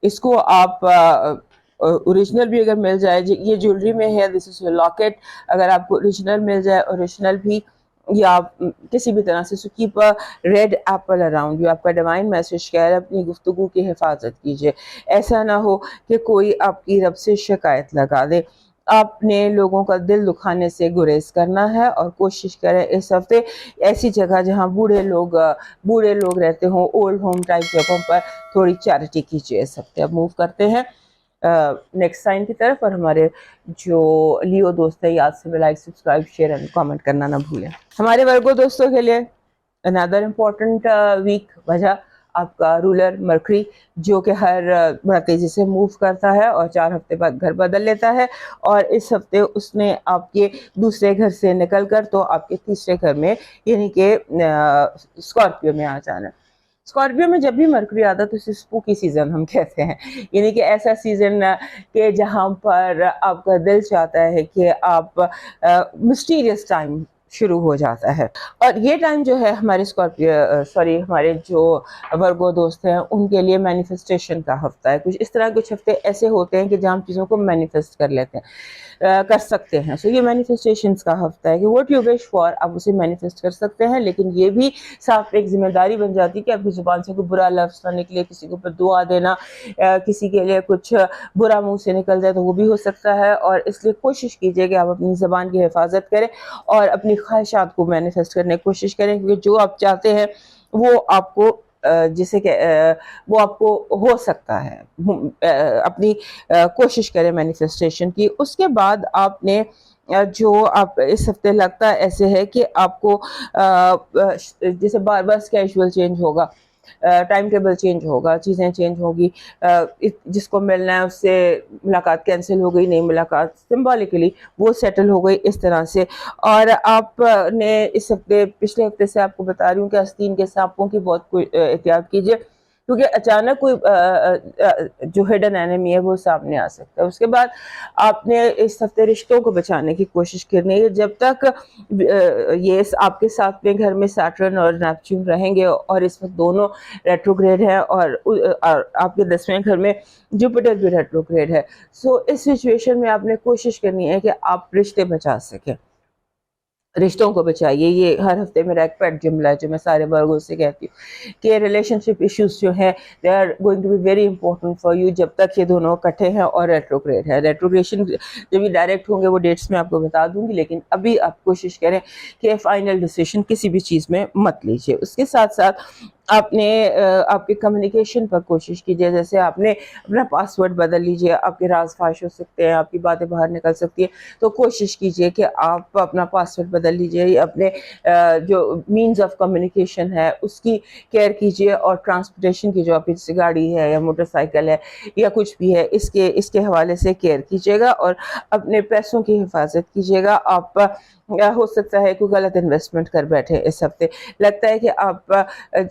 اس کو آپ اوریجنل بھی اگر مل جائے، یہ جیولری میں ہے، دس از لاکٹ، اگر آپ کو اوریجنل مل جائے، اوریجنل بھی، یا کسی بھی طرح سے keep red apple around you. آپ کا ڈیوائن میسج کہہ رہا ہے اپنی گفتگو کی حفاظت کیجیے. ایسا نہ ہو کہ کوئی آپ کی رب سے شکایت لگا دے. آپ نے لوگوں کا دل دکھانے سے گریز کرنا ہے، اور کوشش کریں اس ہفتے ایسی جگہ جہاں بوڑھے لوگ رہتے ہوں، اولڈ ہوم ٹائپ جگہوں پر تھوڑی چیریٹی کیجیے اس ہفتے. اب موو کرتے ہیں نیکسٹ سائن کی طرف، اور ہمارے جو لیو دوست ہے یاد سے like, subscribe, share and comment کرنا نہ بھولیں. ہمارے ورگو دوستوں کے لیے another important ویک وجہ آپ کا رولر مرکری، جو کہ بڑا تیزی سے موو کرتا ہے اور 4 ہفتے بعد گھر بدل لیتا ہے. اور اس ہفتے اس نے آپ کے دوسرے گھر سے نکل کر تو آپ کے تیسرے گھر میں یعنی کہ اسکارپیو میں آ جانا. اسکارپیو میں جب بھی مرکری آتا تو اسے اسپوکی سیزن ہم کہتے ہیں، یعنی کہ ایسا سیزن کہ جہاں پر آپ کا دل چاہتا ہے کہ آپ مسٹیریس ٹائم شروع ہو جاتا ہے. اور یہ ٹائم جو ہے ہمارے جو ورگو دوست ہیں ان کے لیے مینیفیسٹیشن کا ہفتہ ہے. اس طرح کچھ ہفتے ایسے ہوتے ہیں کہ جہاں ہم چیزوں کو مینیفیسٹ کر سکتے ہیں. سو یہ مینیفیسٹیشنز کا ہفتہ ہے کہ واٹ یو وش فار آپ اسے مینیفیسٹ کر سکتے ہیں، لیکن یہ بھی صاف ایک ذمہ داری بن جاتی ہے کہ آپ کی زبان سے کوئی برا لفظ نہ نکلے، کسی کے اوپر دعا دینا، کسی کے لیے کچھ برا منہ سے نکل جائے تو وہ بھی ہو سکتا ہے. اور اس لیے کوشش کیجیے کہ آپ اپنی زبان کی حفاظت کریں اور اپنی خواہشات کو مینیفیسٹ کرنے کی کوشش کریں، کیونکہ جو آپ چاہتے ہیں وہ آپ کو جسے کہ وہ آپ کو ہو سکتا ہے. اپنی کوشش کریں مینیفیسٹیشن کی. اس کے بعد آپ نے جو آپ اس ہفتے لگتا ہے ایسے ہے کہ آپ کو جیسے بار بار اسکیجول چینج ہوگا، ٹائم ٹیبل چینج ہوگا، چیزیں چینج ہوگی، جس کو ملنا ہے اس سے ملاقات کینسل ہو گئی، نہیں ملاقات سمبولکلی وہ سیٹل ہو گئی اس طرح سے. اور آپ نے اس ہفتے، پچھلے ہفتے سے آپ کو بتا رہی ہوں کہ آستین کے سانپوں کی بہت احتیاط کیجیے، کیونکہ اچانک کوئی جو ہڈن اینیمی ہے وہ سامنے آ سکتا ہے. اس کے بعد آپ نے اس ہفتے رشتوں کو بچانے کی کوشش کرنی ہے. جب تک یہ آپ کے 7ویں گھر میں سیٹرن اور نیپچون رہیں گے، اور اس وقت دونوں ریٹروگریڈ ہیں، اور آپ کے 10ویں گھر میں جوپیٹر بھی ریٹروگریڈ ہے. سو اس سچویشن میں آپ نے کوشش کرنی ہے کہ آپ رشتے بچا سکیں، رشتوں کو بچائیے. یہ ہر ہفتے میرا ایک پیٹ جملہ ہے جو میں سارے ورگوں سے کہتی ہوں کہ ریلیشن شپ ایشوز جو ہیں they are going to be very important for you, جب تک یہ دونوں اکٹھے ہیں اور ریٹروگریڈ ہے. ریٹروگریشن جب یہ ڈائریکٹ ہوں گے وہ ڈیٹس میں آپ کو بتا دوں گی، لیکن ابھی آپ کوشش کریں کہ فائنل ڈیسیشن کسی بھی چیز میں مت لیجیے. اس کے ساتھ ساتھ آپ نے آپ کے کمیونیکیشن پر کوشش کیجیے. جیسے آپ نے اپنا پاسورڈ بدل لیجیے، آپ کے راز فاش ہو سکتے ہیں، آپ کی باتیں باہر نکل سکتی ہیں، تو کوشش کیجیے کہ آپ اپنا پاسورڈ بدل لیجیے. اپنے جو مینز آف کمیونیکیشن ہے اس کی کیئر کیجیے، اور ٹرانسپورٹیشن کی جو آپ کی گاڑی ہے یا موٹر سائیکل ہے یا کچھ بھی ہے اس کے حوالے سے کیئر کیجیے گا، اور اپنے پیسوں کی حفاظت کیجیے گا. آپ ہو سکتا ہے کوئی غلط انویسٹمنٹ کر بیٹھے اس ہفتے. لگتا ہے کہ آپ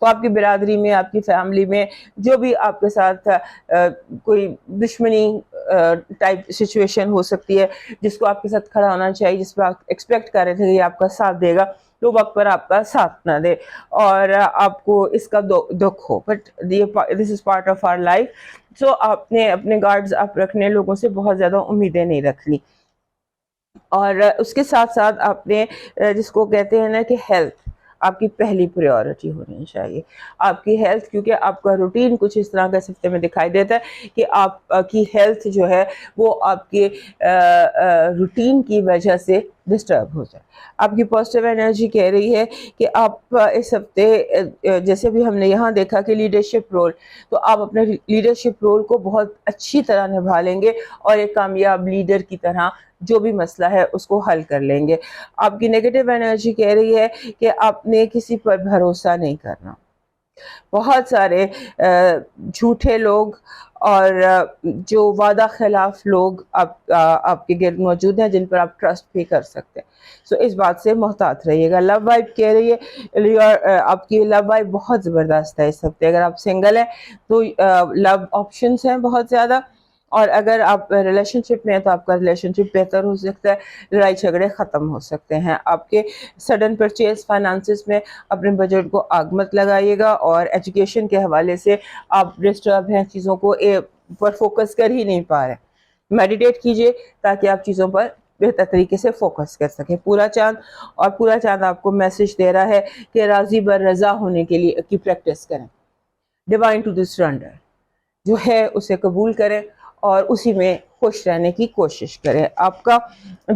تو آپ کی برادری میں, آپ کی فیملی میں جو بھی آپ کے ساتھ کوئی دشمنی ٹائپ سچویشن ہو سکتی ہے, جس کو آپ کے ساتھ کھڑا ہونا چاہیے, جس پہ آپ ایکسپیکٹ کر رہے تھے کہ یہ آپ کا ساتھ دے گا, تو وقت پر آپ کا ساتھ نہ دے اور آپ کو اس کا دکھ ہو. But this is part of our life. So آپ نے اپنے گارڈز اپ رکھنے, لوگوں سے بہت زیادہ امیدیں نہیں رکھنی. اور اس کے ساتھ ساتھ آپ نے جس کو کہتے ہیں نا کہ ہیلتھ آپ کی پہلی پریورٹی ہونی چاہیے. آپ کی ہیلتھ, کیونکہ آپ کا روٹین کچھ اس طرح کا ہفتے میں دکھائی دیتا ہے کہ آپ کی ہیلتھ جو ہے وہ آپ کے روٹین کی وجہ سے ڈسٹرب ہو جائے. آپ کی پازیٹیو انرجی کہہ رہی ہے کہ آپ اس ہفتے, جیسے بھی ہم نے یہاں دیکھا کہ لیڈرشپ رول, تو آپ اپنے لیڈرشپ رول کو بہت اچھی طرح نبھا لیں گے اور ایک کامیاب لیڈر کی طرح جو بھی مسئلہ ہے اس کو حل کر لیں گے. آپ کی نیگیٹو انرجی کہہ رہی ہے کہ آپ نے کسی پر بھروسہ نہیں کرنا. بہت سارے جھوٹے لوگ اور جو وعدہ خلاف لوگ آپ کے گرد موجود ہیں جن پر آپ ٹرسٹ بھی کر سکتے ہیں. سو اس بات سے محتاط رہیے گا. لو وائب کہہ رہی ہے آپ کی لو وائب بہت زبردست ہے اس ہفتے. اگر آپ سنگل ہیں تو لو آپشنس ہیں بہت زیادہ, اور اگر آپ ریلیشن شپ میں ہیں تو آپ کا ریلیشن شپ بہتر ہو سکتا ہے, لڑائی جھگڑے ختم ہو سکتے ہیں. آپ کے سڈن پرچیز فائنانسز میں اپنے بجٹ کو آگ مت لگائیے گا, اور ایجوکیشن کے حوالے سے آپ ڈسٹرب ہیں, چیزوں کو پر فوکس کر ہی نہیں پا رہے. میڈیٹیٹ کیجئے تاکہ آپ چیزوں پر بہتر طریقے سے فوکس کر سکیں. پورا چاند, اور پورا چاند آپ کو میسج دے رہا ہے کہ راضی بر رضا ہونے کے لیے کی پریکٹس کریں. ڈیوائن ٹو دی سرنڈر جو ہے اسے قبول کریں اور اسی میں خوش رہنے کی کوشش کریں. آپ کا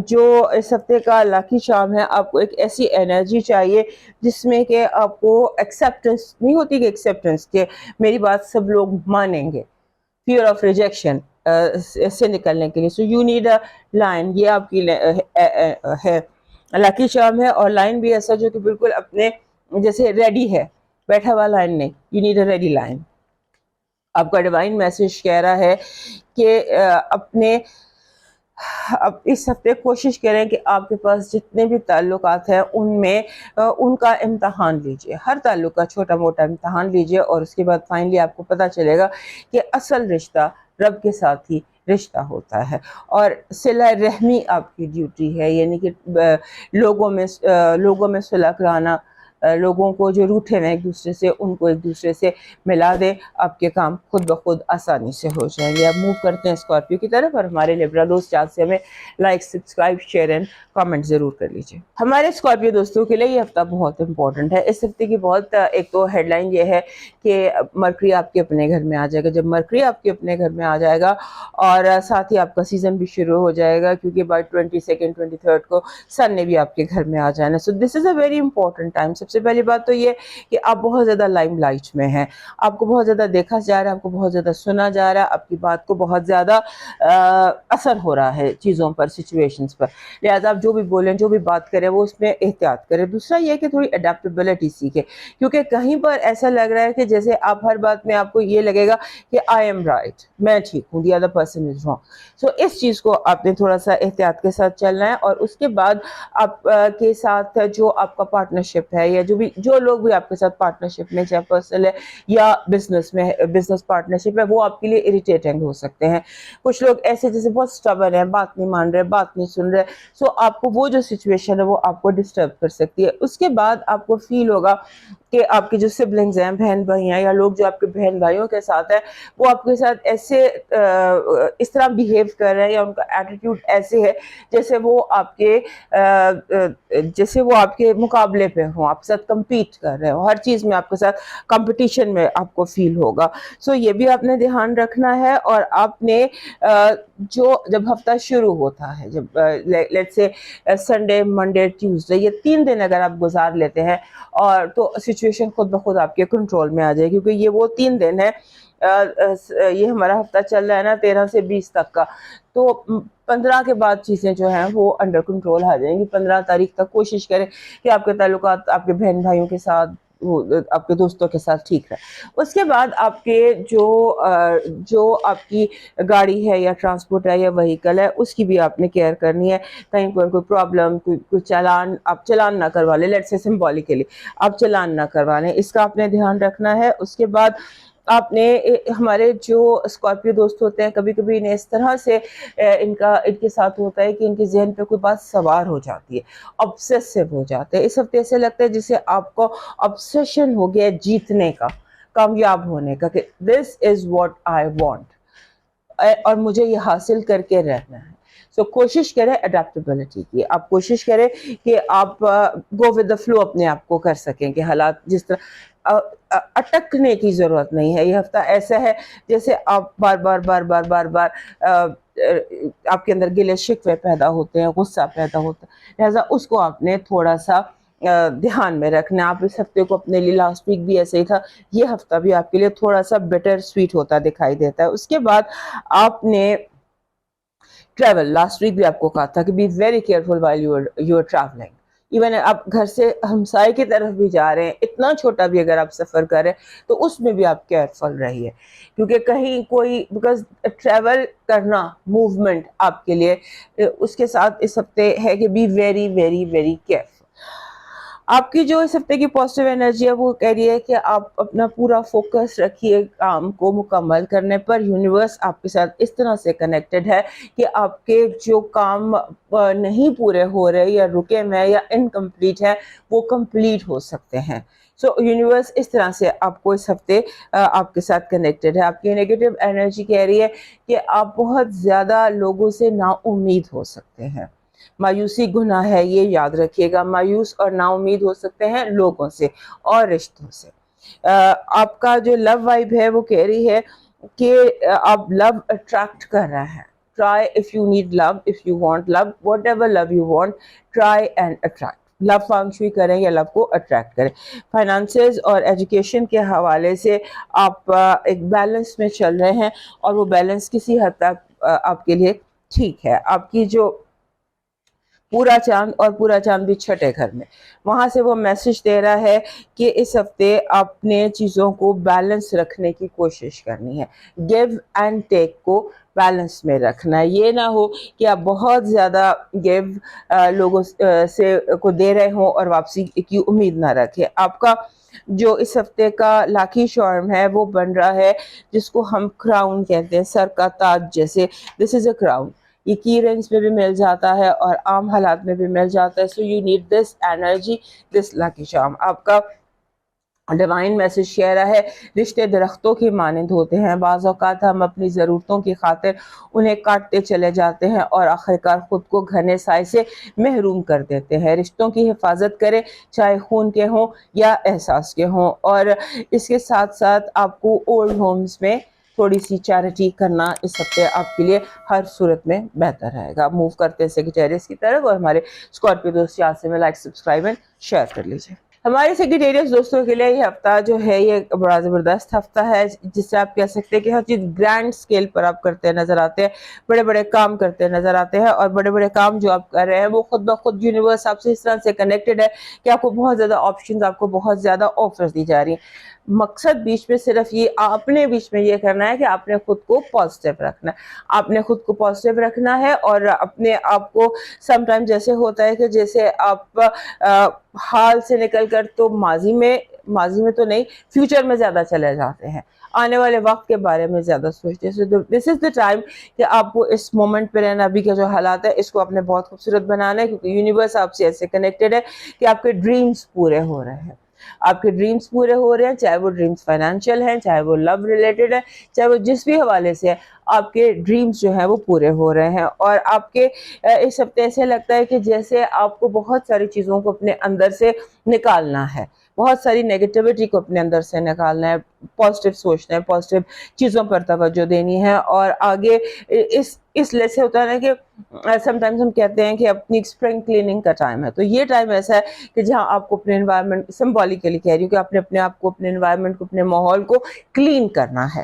جو اس ہفتے کا لاکی چارم ہے, آپ کو ایک ایسی انرجی چاہیے جس میں کہ آپ کو ایکسیپٹنس نہیں ہوتی, کہ ایکسیپٹنس کہ میری بات سب لوگ مانیں گے, فیئر آف ریجیکشن سے نکلنے کے لیے. سو یو نیڈ اے لائن, یہ آپ کی ہے لاکی چارم ہے. اور لائن بھی ایسا جو کہ بالکل اپنے جیسے ریڈی ہے, بیٹھا ہوا لائن نہیں, you need a ready line. آپ کا ڈیوائن میسج کہہ رہا ہے کہ اب اس ہفتے کوشش کریں کہ آپ کے پاس جتنے بھی تعلقات ہیں ان میں ان کا امتحان لیجئے. ہر تعلق کا چھوٹا موٹا امتحان لیجئے, اور اس کے بعد فائنلی آپ کو پتہ چلے گا کہ اصل رشتہ رب کے ساتھ ہی رشتہ ہوتا ہے. اور صلہ رحمی آپ کی ڈیوٹی ہے, یعنی کہ لوگوں میں صلح کرانا, لوگوں کو جو روٹھے ہیں ایک دوسرے سے ان کو ایک دوسرے سے ملا دے. آپ کے کام خود بخود آسانی سے ہو جائیں گے. اب موو کرتے ہیں اسکارپیو کی طرف, اور ہمارے لیبرا دوست جہاں سے ہمیں like, subscribe, share and comment ضرور کر لیجیے. ہمارے اسکارپیو دوستوں کے لیے یہ ہفتہ بہت امپورٹنٹ ہے. اس ہفتے کی بہت ایک تو ہیڈ لائن یہ ہے کہ مرکری آپ کے اپنے گھر میں آ جائے گا. جب مرکری آپ کے اپنے گھر میں آ جائے گا اور ساتھ ہی آپ کا سیزن بھی شروع ہو جائے گا, کیونکہ بائی 22 23 کو سن نے بھی آپ کے گھر میں آ جانا. سو دس از اے ویری امپورٹنٹ ٹائم. سب سے پہلی بات تو یہ کہ آپ بہت زیادہ لائم لائٹ میں ہیں, آپ کو بہت زیادہ دیکھا جا رہا ہے, آپ کو بہت زیادہ سنا جا رہا ہے, آپ کی بات کو بہت زیادہ اثر ہو رہا ہے چیزوں پر, سچویشنز پر. لہٰذا آپ جو بھی بولیں, جو بھی بات کریں, وہ اس میں احتیاط کریں. دوسرا یہ کہ تھوڑی اڈیپٹیبلٹی سیکھیں, کیونکہ کہیں پر ایسا لگ رہا ہے کہ جیسے آپ ہر بات میں آپ کو یہ لگے گا کہ آئی ایم رائٹ, میں ٹھیک ہوں, the other person is wrong. So اس چیز کو آپ نے تھوڑا سا احتیاط کے ساتھ چلنا ہے. اور اس کے بعد آپ کے ساتھ جو آپ کا پارٹنرشپ ہے, یا جو لوگ بھی آپ کے ساتھ پارٹنرشپ میں, چاہے پرسنل ہے یا بزنس میں, بزنس پارٹنرشپ ہے, وہ آپ کے لیے اریٹیٹنگ ہو سکتے ہیں. کچھ لوگ ایسے جیسے بہت اسٹبن ہیں, بات نہیں مان رہے, بات نہیں سن رہے. سو آپ کو وہ جو سچویشن ہے وہ آپ کو ڈسٹرب کر سکتی ہے. اس کے بعد آپ کو فیل ہوگا کہ آپ کے جو سبلنگز ہیں, بہن بھائی ہیں, یا لوگ جو آپ کے بہن بھائیوں کے ساتھ ہیں, وہ آپ کے ساتھ ایسے اس طرح بیہیو کر رہے ہیں, یا ان کا ایٹیٹیوڈ ایسے ہے جیسے وہ آپ کے مقابلے پہ ہوں, آپ کے ساتھ کمپیٹ کر رہے ہوں, ہر چیز میں آپ کے ساتھ کمپٹیشن میں آپ کو فیل ہوگا. سو یہ بھی آپ نے دھیان رکھنا ہے. اور آپ نے جب ہفتہ شروع ہوتا ہے, جب let's say Sunday, Monday, Tuesday, یہ 3 دن اگر آپ گزار لیتے ہیں, اور تو سچویشن خود بخود آپ کے کنٹرول میں آ جائے, کیونکہ یہ وہ 3 دن ہے, یہ ہمارا ہفتہ چل رہا ہے نا 13 سے 20 تک کا, تو 15 کے بعد چیزیں جو ہیں وہ انڈر کنٹرول آ جائیں گی. 15 تاریخ تک کوشش کریں کہ آپ کے تعلقات آپ کے بہن بھائیوں کے ساتھ, آپ کے دوستوں کے ساتھ ٹھیک رہے. اس کے بعد آپ کے جو آپ کی گاڑی ہے یا ٹرانسپورٹ ہے یا وہیکل ہے اس کی بھی آپ نے کیئر کرنی ہے. کہیں پر کوئی پرابلم کوئی چالان آپ چلان نہ کروا لیں، لیٹس سے سمبولیکلی آپ چلان نہ کروا لیں، اس کا آپ نے دھیان رکھنا ہے. اس کے بعد آپ نے ہمارے جو اسکارپیو دوست ہوتے ہیں کبھی کبھی انہیں اس طرح سے ان کے ساتھ ہوتا ہے کہ ان کے ذہن پہ کوئی بات سوار ہو جاتی ہے، obsessive ہو جاتے ہیں. اس ہفتے ایسے لگتا ہے جسے آپ کو obsession ہو گیا جیتنے کا، کامیاب ہونے کا، کہ this is what I want اور مجھے یہ حاصل کر کے رہنا ہے. سو کوشش کریں اڈیپٹیبلٹی کی، آپ کوشش کریں کہ آپ گو ود دا فلو اپنے آپ کو کر سکیں کہ حالات جس طرح اٹکنے کی ضرورت نہیں ہے. یہ ہفتہ ایسا ہے جیسے آپ بار بار بار بار بار بار آپ کے اندر گلے شکوے پیدا ہوتے ہیں، غصہ پیدا ہوتا ہے، لہٰذا اس کو آپ نے تھوڑا سا دھیان میں رکھنا. آپ اس ہفتے کو اپنے لیے، لاسٹ ویک بھی ایسے ہی تھا، یہ ہفتہ بھی آپ کے لیے تھوڑا سا بیٹر سویٹ ہوتا دکھائی دیتا ہے. اس کے بعد آپ نے ٹریول، لاسٹ ویک بھی آپ کو کہا تھا کہ be very careful while you are travelling. Even آپ گھر سے ہمسائے کی طرف بھی جا رہے ہیں، اتنا چھوٹا بھی اگر آپ سفر کریں تو اس میں بھی آپ کیئرفل رہیے، کیونکہ کہیں کوئی بیکاز ٹریول کرنا موومنٹ آپ کے لیے اس کے ساتھ اس ہفتے ہے کہ be very very very careful. آپ کی جو اس ہفتے کی پازیٹیو انرجی ہے وہ کہہ رہی ہے کہ آپ اپنا پورا فوکس رکھیے کام کو مکمل کرنے پر. یونیورس آپ کے ساتھ اس طرح سے کنیکٹڈ ہے کہ آپ کے جو کام نہیں پورے ہو رہے یا رکے ہوئے یا انکمپلیٹ ہیں وہ کمپلیٹ ہو سکتے ہیں. سو یونیورس اس طرح سے آپ کو اس ہفتے آپ کے ساتھ کنیکٹڈ ہے. آپ کی نیگیٹو انرجی کہہ رہی ہے کہ آپ بہت زیادہ لوگوں سے نا امید ہو سکتے ہیں. مایوسی گناہ ہے، یہ یاد رکھیے گا. مایوس اور نا امید ہو سکتے ہیں لوگوں سے اور رشتوں سے. آپ کا جو لو وائب ہے وہ کہہ رہی ہے کہ آپ لو اٹریکٹ کر رہا ہے. Try if you need love, if you want love, whatever love you want, try and attract. Love feng shui کریں یا لو کو اٹریکٹ کریں. فائنانسز اور ایجوکیشن کے حوالے سے آپ ایک بیلنس میں چل رہے ہیں اور وہ بیلنس کسی حد تک آپ کے لیے ٹھیک ہے. آپ کی جو پورا چاند اور پورا چاند بھی چھٹے گھر میں، وہاں سے وہ میسج دے رہا ہے کہ اس ہفتے آپ نے چیزوں کو بیلنس رکھنے کی کوشش کرنی ہے. گیو اینڈ ٹیک کو بیلنس میں رکھنا ہے. یہ نہ ہو کہ آپ بہت زیادہ گیو لوگوں سے کو دے رہے ہوں اور واپسی کی امید نہ رکھیں. آپ کا جو اس ہفتے کا لاکی شارم ہے وہ بن رہا ہے جس کو ہم کراؤن کہتے ہیں، سر کا تاج جیسے. دس از اے کراؤن. یہ کی رنگس میں بھی مل جاتا ہے اور عام حالات میں بھی مل جاتا ہے. So you need this energy, this lucky charm. آپ کا ڈیوائن میسج شیئر ہے رشتے درختوں کی مانند ہوتے ہیں. بعض اوقات ہم اپنی ضرورتوں کی خاطر انہیں کاٹتے چلے جاتے ہیں اور آخرکار خود کو گھنے سائے سے محروم کر دیتے ہیں. رشتوں کی حفاظت کریں، چاہے خون کے ہوں یا احساس کے ہوں. اور اس کے ساتھ ساتھ آپ کو اولڈ ہومز میں تھوڑی سی چیریٹی کرنا اس ہفتے آپ کے لیے ہر صورت میں بہتر رہے گا. موو کرتے ہیں سیکریٹریس کی طرف اور ہمارے اسکارپیو دوست یہاں سے میں لائک سبسکرائب اینڈ شیئر کر لیجیے. ہمارے سیکریٹریس دوستوں کے لیے یہ ہفتہ جو ہے یہ بڑا زبردست ہفتہ ہے، جس سے آپ کہہ سکتے ہیں کہ ہر چیز گرینڈ سکیل پر آپ کرتے نظر آتے ہیں، بڑے بڑے کام کرتے نظر آتے ہیں. اور بڑے بڑے کام جو آپ کر رہے ہیں وہ خود بخود یونیورس آپ سے اس طرح سے کنیکٹڈ ہے کہ آپ کو بہت زیادہ آپشنز، آپ کو بہت زیادہ آفرز دی جا رہی ہیں. مقصد بیچ میں صرف یہ آپ نے بیچ میں یہ کرنا ہے کہ آپ نے خود کو پازیٹیو رکھنا ہے. آپ نے خود کو پازیٹیو رکھنا ہے اور اپنے آپ کو سم ٹائم جیسے ہوتا ہے کہ جیسے آپ حال سے نکل کر تو ماضی میں تو نہیں، فیوچر میں زیادہ چلے جاتے ہیں، آنے والے وقت کے بارے میں زیادہ سوچتے ہیں. دس از دا ٹائم کہ آپ کو اس مومنٹ پہ رہنا. ابھی کے جو حالات ہے اس کو آپ نے بہت خوبصورت بنانا ہے، کیونکہ یونیورس آپ سے ایسے کنیکٹڈ ہے کہ آپ کے ڈریمز پورے ہو رہے ہیں. آپ کے ڈریمز پورے ہو رہے ہیں، چاہے وہ ڈریمز فائنینشیل ہیں، چاہے وہ لو ریلیٹڈ ہے، چاہے وہ جس بھی حوالے سے ہے، آپ کے ڈریمز جو ہیں وہ پورے ہو رہے ہیں. اور آپ کے اس ہفتے ایسے لگتا ہے کہ جیسے آپ کو بہت ساری چیزوں کو اپنے اندر سے نکالنا ہے، بہت ساری نیگیٹیوٹی کو اپنے اندر سے نکالنا ہے، پازیٹیو سوچنا ہے، پازیٹیو چیزوں پر توجہ دینی ہے. اور آگے اس لیے سے ہوتا ہے نا کہ سم ٹائمز ہم کہتے ہیں کہ اپنی اسپرنگ کلیننگ کا ٹائم ہے. تو یہ ٹائم ایسا ہے کہ جہاں آپ کو اپنے انوائرمنٹ، سمبولیکلی کہہ رہی ہوں کہ اپنے آپ کو، اپنے انوائرمنٹ کو، اپنے ماحول کو کلین کرنا ہے،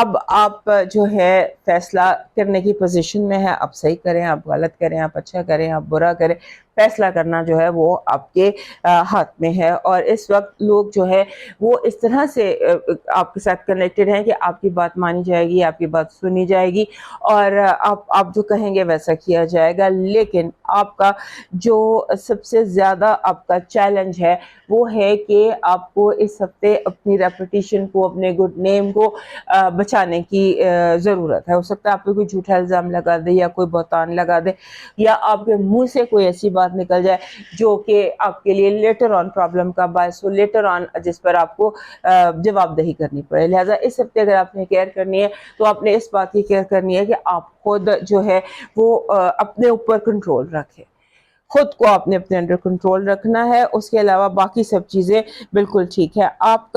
اب آپ جو ہے فیصلہ کرنے کی پوزیشن میں ہے، آپ صحیح کریں، آپ غلط کریں، آپ اچھا کریں، آپ برا کریں، فیصلہ کرنا جو ہے وہ آپ کے ہاتھ میں ہے. اور اس وقت لوگ جو ہے وہ اس طرح سے آپ کے ساتھ کنیکٹڈ ہیں کہ آپ کی بات مانی جائے گی، آپ کی بات سنی جائے گی، اور آپ جو کہیں گے ویسا کیا جائے گا. لیکن آپ کا جو سب سے زیادہ آپ کا چیلنج ہے وہ ہے کہ آپ کو اس ہفتے اپنی ریپوٹیشن کو، اپنے گڈ نیم کو بچانے کی ضرورت ہے. ہو سکتا ہے آپ پہ کوئی جھوٹا الزام لگا دے یا کوئی بہتان لگا دے، یا آپ کے منہ سے کوئی ایسی بات نکل جائے جو کہ آپ کے لیے لیٹر آن پرابلم کا باعث ہو، لیٹر آن جس پر آپ کو جواب دہی کرنی پڑے. لہٰذا اس ہفتے اگر آپ نے کیئر کرنی ہے تو آپ نے اس بات کی کیئر کرنی ہے کہ آپ خود جو ہے وہ اپنے اوپر کنٹرول رکھیں. خود کو آپ نے اپنے انڈر کنٹرول رکھنا ہے. اس کے علاوہ باقی سب چیزیں بالکل ٹھیک ہے. آپ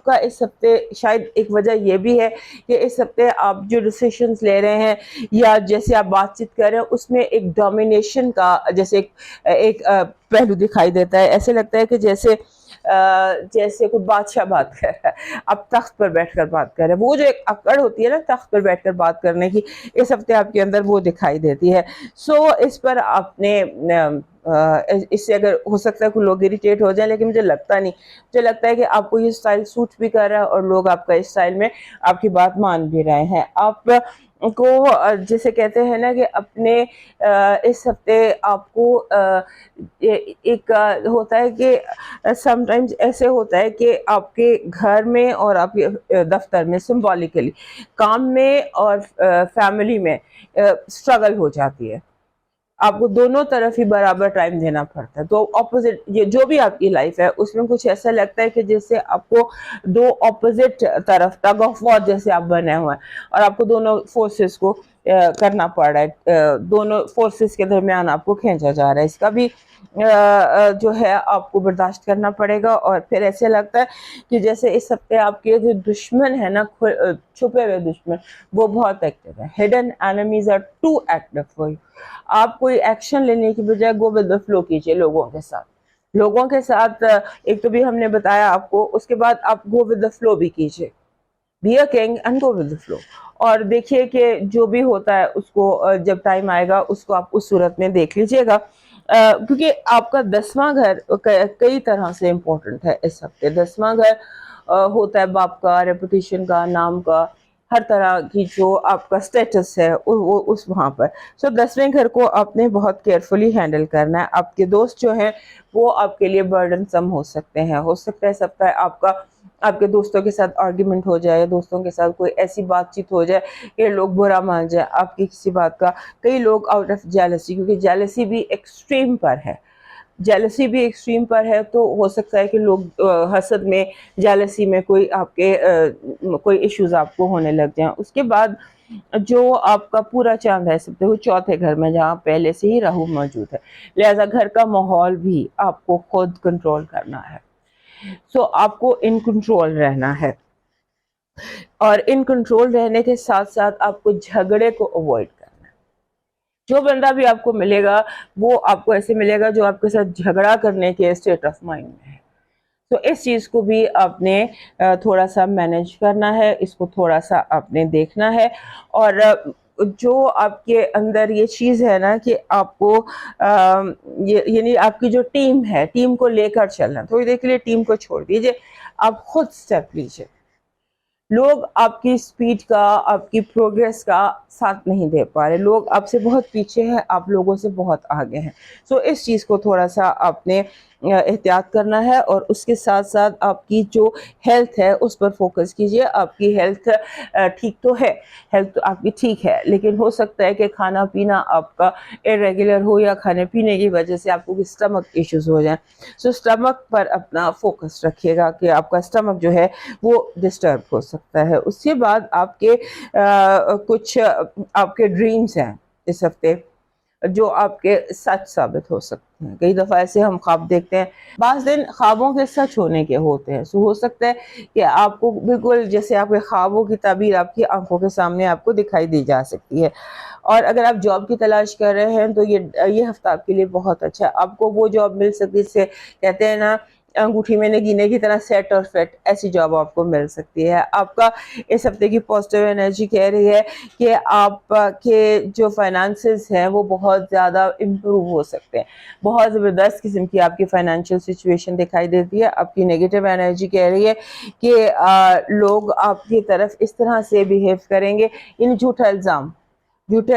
کا اس ہفتے شاید ایک وجہ یہ بھی ہے کہ اس ہفتے آپ جو ڈیسیشنز لے رہے ہیں یا جیسے آپ بات چیت کر رہے ہیں اس میں ایک ڈومینیشن کا جیسے ایک پہلو دکھائی دیتا ہے. ایسے لگتا ہے کہ جیسے کوئی بادشاہ بات کر رہا ہے، اب تخت پر بیٹھ کر بات کر رہے ہیں. وہ جو ایک اکڑ ہوتی ہے نا تخت پر بیٹھ کر بات کرنے کی، اس ہفتے آپ کے اندر وہ دکھائی دیتی ہے. سو اس پر آپ نے اس سے اگر ہو سکتا ہے کوئی لوگ اریٹیٹ ہو جائیں، لیکن مجھے لگتا نہیں. مجھے لگتا ہے کہ آپ کو یہ اسٹائل سوٹ بھی کر رہا ہے اور لوگ آپ کا اس اسٹائل میں آپ کی بات مان بھی رہے ہیں. آپ کو جیسے کہتے ہیں نا کہ اپنے اس ہفتے آپ کو ایک ہوتا ہے کہ سم ٹائمز ایسے ہوتا ہے کہ آپ کے گھر میں اور آپ کے دفتر میں سمبولیکلی کام میں اور فیملی میں اسٹرگل ہو جاتی ہے. آپ کو دونوں طرف ہی برابر ٹائم دینا پڑتا ہے. تو اپوزٹ یہ جو بھی آپ کی لائف ہے اس میں کچھ ایسا لگتا ہے کہ جیسے آپ کو دو اپوزٹ طرف ٹگ آف وار جیسے آپ بنے ہوئے ہیں اور آپ کو دونوں فورسز کو کرنا پڑ رہا ہے، دونوں فورسز کے درمیان آپ کو کھینچا جا رہا ہے. اس کا بھی جو ہے آپ کو برداشت کرنا پڑے گا. اور پھر ایسے لگتا ہے کہ جیسے اس ہفتے آپ کے جو دشمن ہے نا، چھپے ہوئے دشمن، وہ بہت ایکٹیو ہے. Hidden enemies are too active for you. آپ کوئی ایکشن لینے کی بجائے گو ود دا فلو کیجیے لوگوں کے ساتھ ایک تو بھی ہم نے بتایا آپ کو، اس کے بعد آپ گو ود دا فلو بھی کیجیے. Be a king and go with the flow. اور دیکھیے کہ جو بھی ہوتا ہے اس کو جب ٹائم آئے گا اس کو آپ اس صورت میں دیکھ لیجیے گا. کیونکہ آپ کا 10واں گھر کئی طرح سے امپورٹنٹ ہے اس ہفتے. 10واں گھر ہوتا ہے باپ کا، ریپوٹیشن کا، نام کا، ہر طرح کی جو آپ کا سٹیٹس ہے وہ اس وہاں پر. سو 10ویں گھر کو آپ نے بہت کیئرفلی ہینڈل کرنا ہے. آپ کے دوست جو ہیں وہ آپ کے لیے برڈن سم ہو سکتے ہیں. ہو سکتا ہے سب کا آپ کے دوستوں کے ساتھ آرگیومنٹ ہو جائے، دوستوں کے ساتھ کوئی ایسی بات چیت ہو جائے کہ لوگ برا مان جائے آپ کی کسی بات کا. کئی لوگ آؤٹ آف جیلسی، کیونکہ جیلسی بھی ایکسٹریم پر ہے، تو ہو سکتا ہے کہ لوگ حسد میں، جیلسی میں کوئی آپ کے کوئی ایشوز آپ کو ہونے لگ جائیں. اس کے بعد جو آپ کا پورا چاند ہے سکتے وہ 4تھے گھر میں جہاں پہلے سے ہی راہو موجود ہے. لہذا گھر کا ماحول بھی آپ کو خود کنٹرول کرنا ہے. سو آپ کو ان کنٹرول رہنا ہے، اور ان کنٹرول رہنے کے ساتھ ساتھ آپ کو جھگڑے کو اوائڈ کرنا ہے. جو بندہ بھی آپ کو ملے گا وہ آپ کو ایسے ملے گا جو آپ کے ساتھ جھگڑا کرنے کے اسٹیٹ آف مائنڈ میں ہے. تو اس چیز کو بھی آپ نے تھوڑا سا مینیج کرنا ہے، اس کو تھوڑا سا آپ نے دیکھنا ہے. اور جو آپ کے اندر یہ چیز ہے نا کہ آپ کو یعنی آپ کی جو ٹیم ہے، ٹیم کو لے کر چلنا. تھوڑی دیر کے لیے ٹیم کو چھوڑ دیجئے، آپ خود اسٹیپ لیجئے. لوگ آپ کی سپیڈ کا، آپ کی پروگریس کا ساتھ نہیں دے پا رہے. لوگ آپ سے بہت پیچھے ہیں، آپ لوگوں سے بہت آگے ہیں. سو اس چیز کو تھوڑا سا آپ نے احتیاط کرنا ہے. اور اس کے ساتھ ساتھ آپ کی جو ہیلتھ ہے اس پر فوکس کیجئے. آپ کی ہیلتھ ٹھیک تو ہے، ہیلتھ تو آپ کی ٹھیک ہے، لیکن ہو سکتا ہے کہ کھانا پینا آپ کا irregular ہو یا کھانے پینے کی وجہ سے آپ کو اسٹمک ایشوز ہو جائیں. سو اسٹمک پر اپنا فوکس رکھیے گا کہ آپ کا اسٹمک جو ہے وہ ڈسٹرب ہو سکتا ہے. اس کے بعد آپ کے کچھ آپ کے ڈریمز ہیں اس ہفتے جو آپ کے سچ ثابت ہو سکتے ہیں. کئی دفعہ ایسے ہم خواب دیکھتے ہیں، بعض دن خوابوں کے سچ ہونے کے ہوتے ہیں. سو ہو سکتا ہے کہ آپ کو بالکل جیسے آپ کے خوابوں کی تعبیر آپ کی آنکھوں کے سامنے آپ کو دکھائی دی جا سکتی ہے. اور اگر آپ جاب کی تلاش کر رہے ہیں تو یہ ہفتہ آپ کے لیے بہت اچھا ہے. آپ کو وہ جاب مل سکتی ہے، جسے کہتے ہیں نا انگوٹھی میں نگینے کی طرح سیٹ اور فٹ ایسی جاب آپ کو مل سکتی ہے. آپ کا اس ہفتے کی پازیٹیو انرجی کہہ رہی ہے کہ آپ کے جو فائنانسز ہیں وہ بہت زیادہ امپروو ہو سکتے ہیں. بہت زبردست قسم کی آپ کی فائنینشیل سچویشن دکھائی دیتی ہے. آپ کی نیگیٹو انرجی کہہ رہی ہے کہ لوگ آپ کی طرف اس طرح سے بیہیو کریں گے. یعنی جھوٹے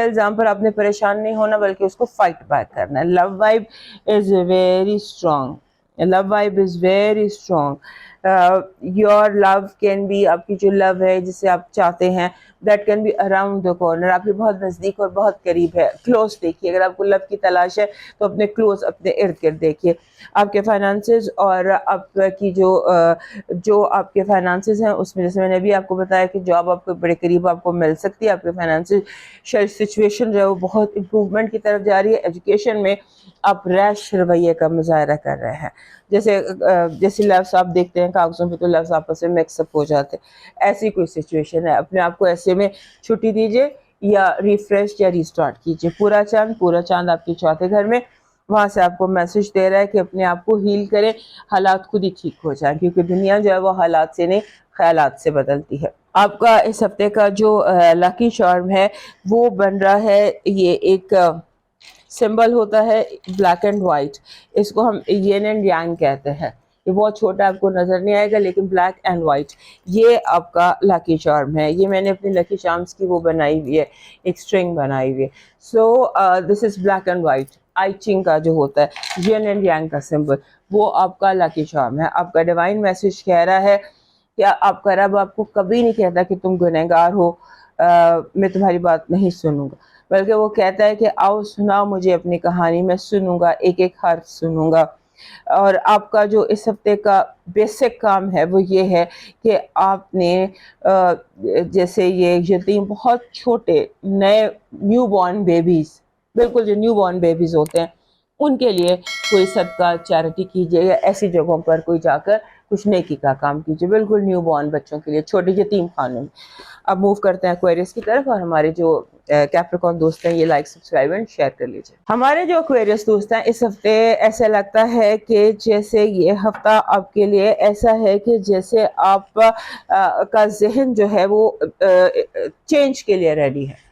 الزام پر آپ نے پریشان نہیں ہونا بلکہ اس کو فائٹ بیک کرنا ہے. Love vibe is very strong. Love vibe is very strong. Your love can be, آپ کی جو لو ہے جسے آپ چاہتے ہیں, that can be around the corner, آپ کے بہت نزدیک اور بہت قریب ہے. کلوز دیکھیے, اگر آپ کو لو کی تلاش ہے تو اپنے کلوز, اپنے ارد گرد دیکھیے. آپ کے فائنانسز اور آپ کی جو آپ کے فائنانسز ہیں اس میں, جیسے میں نے ابھی آپ کو بتایا کہ جاب آپ کو بڑے قریب آپ کو مل سکتی ہے. آپ کے فائنانسز سچویشن جو ہے وہ بہت امپروومنٹ کی طرف جا رہی ہے. ایجوکیشن میں آپ ریش رویے کا مظاہرہ کر رہے ہیں. جیسے لفظ آپ دیکھتے ہیں کاغذوں پہ تو لفظ آپس میں مکس اپ ہو جاتے, ایسی کوئی سچویشن ہے. اپنے آپ کو ایسے میں چھٹی دیجیے یا ریفریش یا ریسٹارٹ کیجیے. پورا چاند آپ کے چوتھے گھر میں, وہاں سے آپ کو میسج دے رہا ہے کہ اپنے آپ کو ہیل کریں, حالات خود ہی ٹھیک ہو جائیں, کیونکہ دنیا جو ہے وہ حالات سے نہیں خیالات سے بدلتی ہے. آپ کا اس ہفتے کا جو لکی چارم ہے وہ بن رہا ہے, یہ ایک سمبل ہوتا ہے بلیک اینڈ وائٹ, اس کو ہم ین اینڈ یانگ کہتے ہیں. یہ بہت چھوٹا آپ کو نظر نہیں آئے گا لیکن بلیک اینڈ وائٹ یہ آپ کا لکی چارم ہے. یہ میں نے اپنی لکی چارمز کی وہ بنائی ہوئی ہے, ایک سٹرنگ بنائی ہوئی ہے. سو دس از بلیک اینڈ وائٹ. آئی چنگ کا جو ہوتا ہے ین اینڈ یانگ کا سمبل, وہ آپ کا لکی چارم ہے. آپ کا ڈیوائن میسج کہہ رہا ہے کہ آپ کا رب آپ کو کبھی نہیں کہتا کہ تم گنہگار ہو, میں تمہاری بات نہیں سنوں گا, بلکہ وہ کہتا ہے کہ آؤ سناؤ مجھے اپنی کہانی, میں سنوں گا, ایک ایک حرف سنوں گا. اور آپ کا جو اس ہفتے کا بیسک کام ہے وہ یہ ہے کہ آپ نے جیسے یہ یتیم بہت چھوٹے نئے نیو بورن بیبیز, بالکل جو نیو بورن بیبیز ہوتے ہیں ان کے لیے کوئی صدقہ چیریٹی کیجیے, یا ایسی جگہوں پر کوئی جا کر کچھ نیکی کا کام کیجیے, بالکل نیو بورن بچوں کے لیے, چھوٹے یتیم خانوں میں. اب موو کرتے ہیں ایکویریس کی طرف, اور ہمارے جو کیپریکارن دوست ہیں یہ لائک سبسکرائب اینڈ شیئر کر لیجیے. ہمارے جو ایکویریس دوست ہیں اس ہفتے ایسا لگتا ہے کہ جیسے یہ ہفتہ آپ کے لیے ایسا ہے کہ جیسے آپ کا ذہن جو ہے وہ چینج کے لیے ریڈی ہے.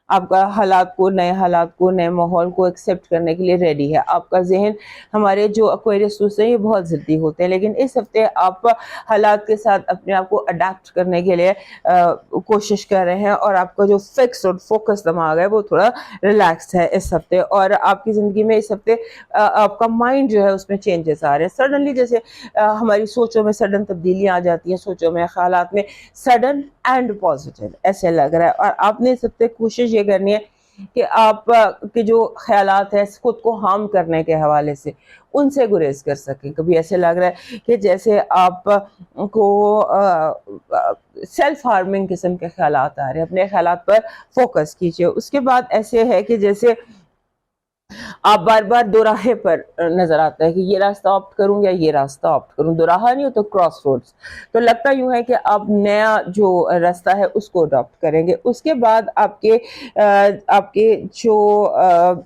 آپ کا نئے حالات کو نئے ماحول کو ایکسیپٹ کرنے کے لیے ریڈی ہے. آپ کا ذہن, ہمارے جو ایکویریس دوست ہیں یہ بہت ضدی ہوتے ہیں, لیکن اس ہفتے آپ حالات کے ساتھ اپنے آپ کو اڈیپٹ کرنے کے لیے کوشش کر رہے ہیں, اور آپ کا جو فکس اور فوکس دماغ ہے وہ تھوڑا ریلیکسڈ ہے اس ہفتے. اور آپ کی زندگی میں اس ہفتے آپ کا مائنڈ جو ہے اس میں چینجز آ رہے ہیں سڈنلی, جیسے ہماری سوچوں میں سڈن تبدیلیاں آ جاتی ہیں, سوچوں میں خیالات میں سڈن اینڈ پازیٹیو ایسے لگ رہا ہے. اور آپ نے اس ہفتے کوشش یہ کرنی ہے کہ آپ کے جو خیالات ہیں خود کو ہارم کرنے کے حوالے سے ان سے گریز کر سکیں. کبھی ایسے لگ رہا ہے کہ جیسے آپ کو سیلف ہارمنگ قسم کے خیالات آ رہے ہیں, اپنے خیالات پر فوکس کیجیے. اس کے بعد ایسے ہے کہ جیسے آپ بار بار دوراہے پر نظر آتا ہے کہ یہ راستہ آپٹ کروں یا یہ راستہ آپٹ کروں, دوراہا نہیں ہو تو کراس روڈز, تو لگتا یوں ہے کہ آپ نیا جو راستہ ہے اس کو اڈاپٹ کریں گے. اس کے بعد آپ کے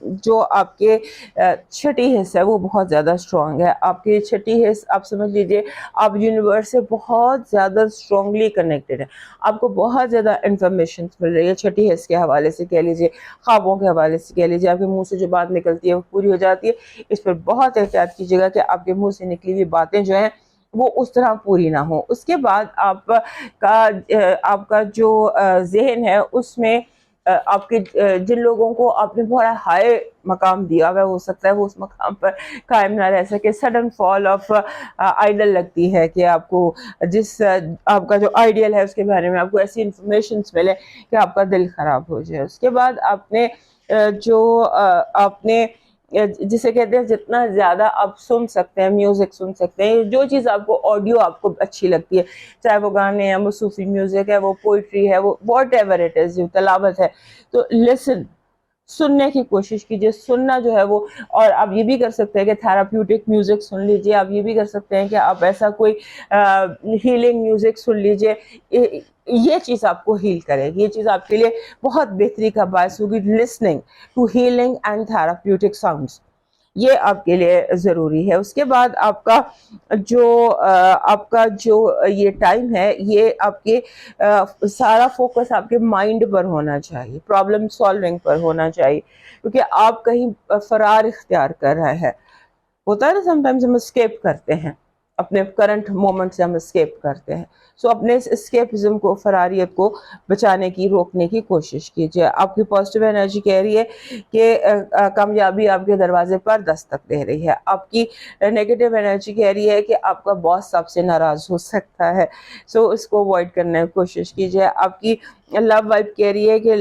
جو آپ کے چھٹی حصہ ہے وہ بہت زیادہ اسٹرانگ ہے. آپ کی چھٹی حصہ آپ سمجھ لیجیے آپ یونیورس سے بہت زیادہ اسٹرانگلی کنیکٹڈ ہے. آپ کو بہت زیادہ انفارمیشن مل رہی ہے چھٹی حصہ کے حوالے سے, کہہ لیجیے خوابوں کے حوالے سے, کہہ لیجیے آپ کے منہ سے جو بات نکلتی ہے وہ پوری ہو جاتی ہے. اس پر بہت احتیاط کیجیے گا کہ آپ کے منہ سے نکلی ہوئی باتیں جو ہیں وہ اس طرح پوری نہ ہوں. اس کے بعد آپ کا جو ذہن ہے اس میں آپ کے جن لوگوں کو آپ نے بڑا ہائی مقام دیا ہوا ہو سکتا ہے وہ اس مقام پر قائم نہ رہ سکے. سڈن فال آف آئیڈل لگتی ہے کہ آپ کو آپ کا جو آئیڈیل ہے اس کے بارے میں آپ کو ایسی انفارمیشنز ملے کہ آپ کا دل خراب ہو جائے. اس کے بعد آپ نے جسے کہتے ہیں جتنا زیادہ آپ سن سکتے ہیں, میوزک سن سکتے ہیں, جو چیز آپ کو آڈیو آپ کو اچھی لگتی ہے, چاہے وہ گانے ہیں, وہ صوفی میوزک ہے, وہ پوئٹری ہے, وہ واٹ ایور اٹ از, تلاوت ہے, تو سننے کی کوشش کیجیے. سننا جو ہے وہ, اور آپ یہ بھی کر سکتے ہیں کہ تھراپیوٹک میوزک سن لیجیے. آپ یہ بھی کر سکتے ہیں کہ آپ ایسا کوئی ہیلنگ میوزک سن لیجیے. یہ چیز آپ کو ہیل کرے گی, یہ چیز آپ کے لیے بہت بہتری کا باعث ہوگی. Listening to healing and therapeutic sounds, یہ آپ کے لیے ضروری ہے. اس کے بعد آپ کا جو یہ ٹائم ہے یہ آپ کے سارا فوکس آپ کے مائنڈ پر ہونا چاہیے, پرابلم سالونگ پر ہونا چاہیے, کیونکہ آپ کہیں فرار اختیار کر رہے ہیں. ہوتا ہے نا سم ٹائمز ہم اسکیپ کرتے ہیں, اپنے کرنٹ مومنٹ سے ہم اسکیپ کرتے ہیں. سو اپنے اس اسکیپزم کو, فراریت کو بچانے کی, روکنے کی کوشش کیجیے. آپ کی پازیٹیو انرجی کہہ رہی ہے کہ کامیابی آپ کے دروازے پر دستک دے رہی ہے. آپ کی نیگیٹو انرجی کہہ رہی ہے کہ آپ کا باس آپ سے ناراض ہو سکتا ہے, سو اس کو اوائڈ کرنے کی کوشش کیجیے. آپ کی لو وائب کہہ رہی ہے کہ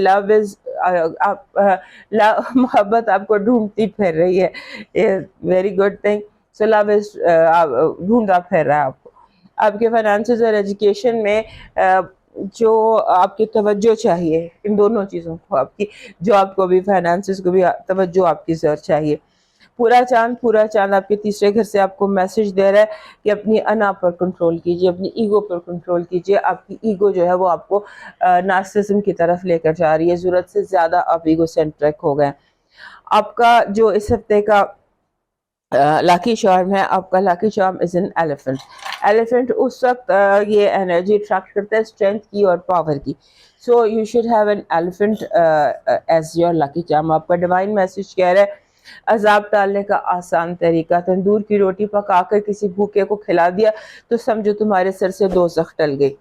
محبت آپ کو ڈھونڈتی پھر رہی ہے. Very good thing. So love is ڈھونڈا پھر رہا ہے آپ کو. آپ کے فائنانسز اور ایجوکیشن میں جو آپ کی توجہ چاہیے, ان دونوں چیزوں کو, آپ کی جاب کو بھی, فائنانسز کو بھی توجہ آپ کی ضرور چاہیے. پورا چاند آپ کے تیسرے گھر سے آپ کو میسج دے رہا ہے کہ اپنی انا پر کنٹرول کیجیے, اپنی ایگو پر کنٹرول کیجیے. آپ کی ایگو جو ہے وہ آپ کو نارسسزم کی طرف لے کر جا رہی ہے, ضرورت سے زیادہ آپ ایگو سینٹرک ہو گئے. آپ کا جو اس ہفتے کا لاکی چارم ہے, آپ کا lucky charm is an elephant. Elephant اس وقت یہ انرجی اٹریکٹ کرتا ہے اسٹرینتھ کی اور پاور کی. So you should have an elephant as your lucky charm. آپ کا ڈیوائن میسج کہہ رہا ہے عذاب ٹالنے کا آسان طریقہ, تندور کی روٹی پکا کر کسی بھوکے کو کھلا دیا تو سمجھو تمہارے سر سے دوزخ ٹل گئی.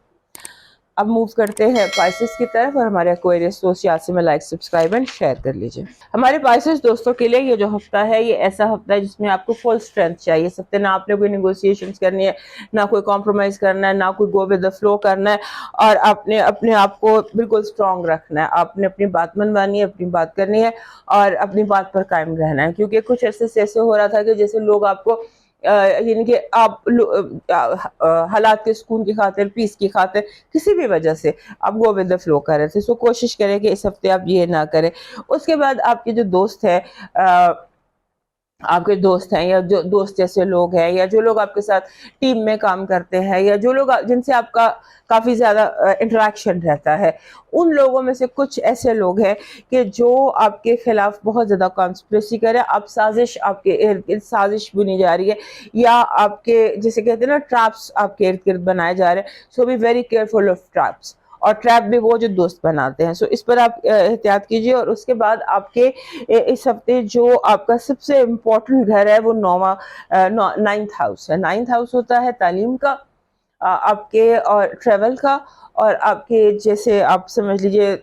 اب موو کرتے ہیں پائسس کی طرف, اور ہمارے ایکویرئس دوست یاسر میں لائک, سبسکرائب اینڈ شیئر کر لیجیے. ہمارے پائسس دوستوں کے لیے یہ جو ہفتہ ہے یہ ایسا ہفتہ ہے جس میں آپ کو فل اسٹرینتھ چاہیے. اس ہفتے نہ آپ نے کوئی نیگوسیشنز کرنی ہے, نہ کوئی کمپرومائز کرنا ہے, نہ کوئی گو ود دا فلو کرنا ہے, اور آپ نے اپنے آپ کو بالکل اسٹرانگ رکھنا ہے. آپ نے اپنی بات منوانی ہے, اپنی بات کرنی ہے, اور اپنی بات پر قائم رہنا ہے. کیونکہ کچھ عرصے سے ایسے ہو رہا تھا کہ جیسے لوگ آپ کو یعنی کہ آپ حالات کے سکون کی خاطر, پیس کی خاطر, کسی بھی وجہ سے آپ گو ود دا فلو کر رہے تھے. سو کوشش کریں کہ اس ہفتے آپ یہ نہ کریں. اس کے بعد آپ کے جو دوست ہے, آپ کے دوست ہیں, یا جو دوست جیسے لوگ ہیں, یا جو لوگ آپ کے ساتھ ٹیم میں کام کرتے ہیں, یا جو لوگ جن سے آپ کا کافی زیادہ انٹریکشن رہتا ہے, ان لوگوں میں سے کچھ ایسے لوگ ہیں کہ جو آپ کے خلاف بہت زیادہ کانسپریسی کرے. آپ کے ارد گرد سازش بنی جا رہی ہے, یا آپ کے جیسے کہتے ہیں نا ٹریپس آپ کے ارد گرد بنائے جا رہے ہیں. So be very careful of traps, اور ٹریپ بھی وہ جو دوست بناتے ہیں. سو اس پر آپ احتیاط کیجیے. اور اس کے بعد آپ کے اس ہفتے جو آپ کا سب سے امپورٹنٹ گھر ہے وہ 9th ہاؤس ہے. 9th ہاؤس ہوتا ہے تعلیم کا, آپ کے, اور ٹریول کا, اور آپ کے جیسے آپ سمجھ لیجیے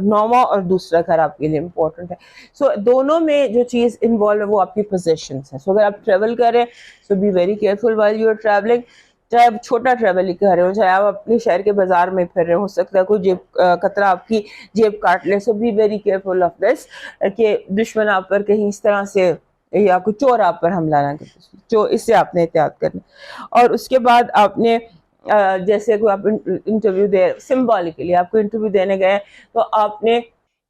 9واں اور دوسرا گھر آپ کے لیے امپورٹنٹ ہے. سو دونوں میں جو چیز انوالو ہے وہ آپ کی پوزیشنس ہیں. سو اگر آپ ٹریول کر رہے ہیں so be very careful while you are travelling. چاہے آپ چھوٹا ٹریول ہی کر رہے ہو, چاہے آپ اپنے شہر کے بازار میں پھر رہے ہو سکتا ہے کوئی جیب قطرہ آپ کی جیب کاٹ لے. So be very careful of this کہ دشمن آپ پر کہیں اس طرح سے, یا کوئی چور آپ پر حملہ نہ کرے. جو اس سے آپ نے احتیاط کرنا. اور اس کے بعد آپ نے جیسے کوئی آپ انٹرویو دے, سمبولکلی آپ کو انٹرویو دینے گئے تو آپ نے,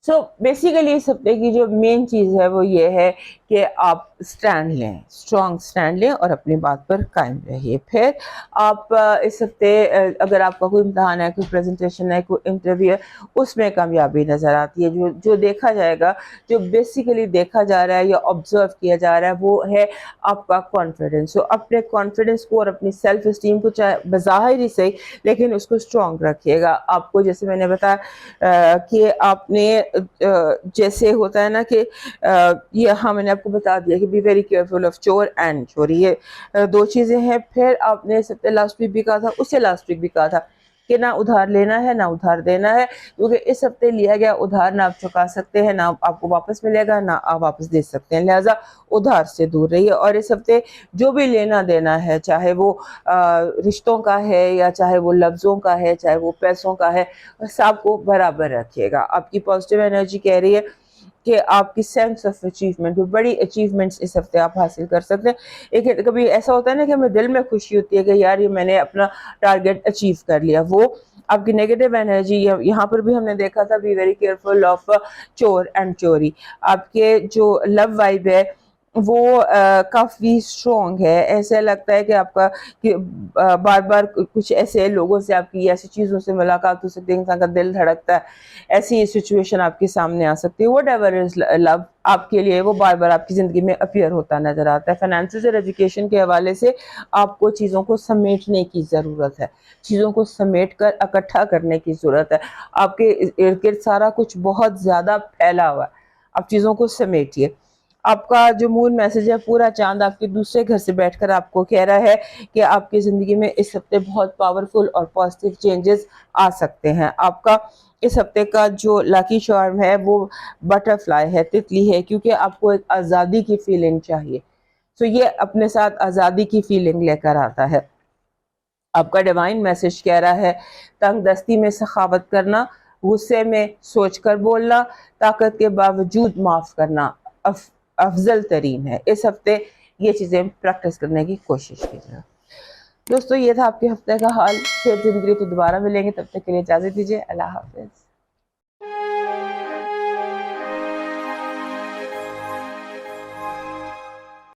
سو بیسیکلی اس ہفتے کی جو مین چیز ہے وہ یہ ہے کہ آپ اسٹینڈ لیں, اسٹرانگ اسٹینڈ لیں, اور اپنی بات پر قائم رہیے. پھر آپ اس ہفتے اگر آپ کا کوئی امتحان ہے, کوئی پریزنٹیشن ہے, کوئی انٹرویو ہے, اس میں کامیابی نظر آتی ہے. جو دیکھا جائے گا, جو بیسیکلی دیکھا جا رہا ہے یا آبزرو کیا جا رہا ہے, وہ ہے آپ کا کانفیڈنس. سو اپنے کانفیڈنس کو اور اپنی سیلف اسٹیم کو, چاہے بظاہر ہی صحیح لیکن اس کو اسٹرانگ رکھیے گا. آپ کو جیسے میں نے بتایا کہ آپ نے جیسے ہوتا ہے نا کہ یہ, ہاں میں نے آپ کو بتا دیا کہ بی ویری کیئرفل آف چور اینڈ چوری, یہ دو چیزیں ہیں. پھر آپ نے لاسٹ ویک بھی کہا تھا, اسے لاسٹ ویک بھی کہا تھا کہ نہ ادھار لینا ہے نہ ادھار دینا ہے, کیونکہ اس ہفتے لیا گیا ادھار نہ آپ چکا سکتے ہیں, نہ آپ کو واپس ملے گا, نہ آپ واپس دے سکتے ہیں. لہٰذا ادھار سے دور رہیے. اور اس ہفتے جو بھی لینا دینا ہے, چاہے وہ رشتوں کا ہے, یا چاہے وہ لفظوں کا ہے, چاہے وہ پیسوں کا ہے, سب کو برابر رکھیے گا. آپ کی پازیٹیو انرجی کہہ رہی ہے کہ آپ کی سینس آف اچیومنٹ, بڑی اچیومنٹس اس ہفتے آپ حاصل کر سکتے ہیں. ایک کبھی ایسا ہوتا ہے نا کہ ہمیں دل میں خوشی ہوتی ہے کہ یار یہ میں نے اپنا ٹارگیٹ اچیو کر لیا. وہ آپ کی نیگیٹو انرجی, یہاں پر بھی ہم نے دیکھا تھا بی ویری کیئرفل آف چور اینڈ چوری. آپ کے جو لو وائب ہے وہ کافی اسٹرانگ ہے. ایسا لگتا ہے کہ آپ کا بار بار کچھ ایسے لوگوں سے آپ کی ایسی چیزوں سے ملاقات ہو سکتی ہے انسان کا دل دھڑکتا ہے, ایسی سچویشن آپ کے سامنے آ سکتی ہے. وٹ ایور از لو آپ کے لیے وہ بار بار آپ کی زندگی میں اپیئر ہوتا نظر آتا ہے. فائنینسز اور ایجوکیشن کے حوالے سے آپ کو چیزوں کو سمیٹنے کی ضرورت ہے, چیزوں کو سمیٹ کر اکٹھا کرنے کی ضرورت ہے. آپ کے ارد گرد سارا کچھ بہت زیادہ پھیلا ہوا ہے, آپ چیزوں کو سمیٹیے. آپ کا جو مون میسج ہے, پورا چاند آپ کے دوسرے گھر سے بیٹھ کر آپ کو کہہ رہا ہے کہ آپ کی زندگی میں اس ہفتے بہت پاورفل اور پازیٹیو چینجز آ سکتے ہیں. آپ کا اس ہفتے کا جو لاکی چارم ہے وہ بٹر فلائی ہے, تتلی ہے, کیونکہ آپ کو ایک آزادی کی فیلنگ چاہیے. تو یہ اپنے ساتھ آزادی کی فیلنگ لے کر آتا ہے. آپ کا ڈیوائن میسج کہہ رہا ہے تنگ دستی میں سخاوت کرنا, غصے میں سوچ کر بولنا, طاقت کے باوجود معاف کرنا افضل ترین ہے. اس ہفتے یہ چیزیں پریکٹس کرنے کی کوشش کیجیے. دوستو یہ تھا آپ کے ہفتے کا حال. پھر زندگی تو دوبارہ ملیں گے, تب تک کے لیے اجازت دیجیے. اللہ حافظ.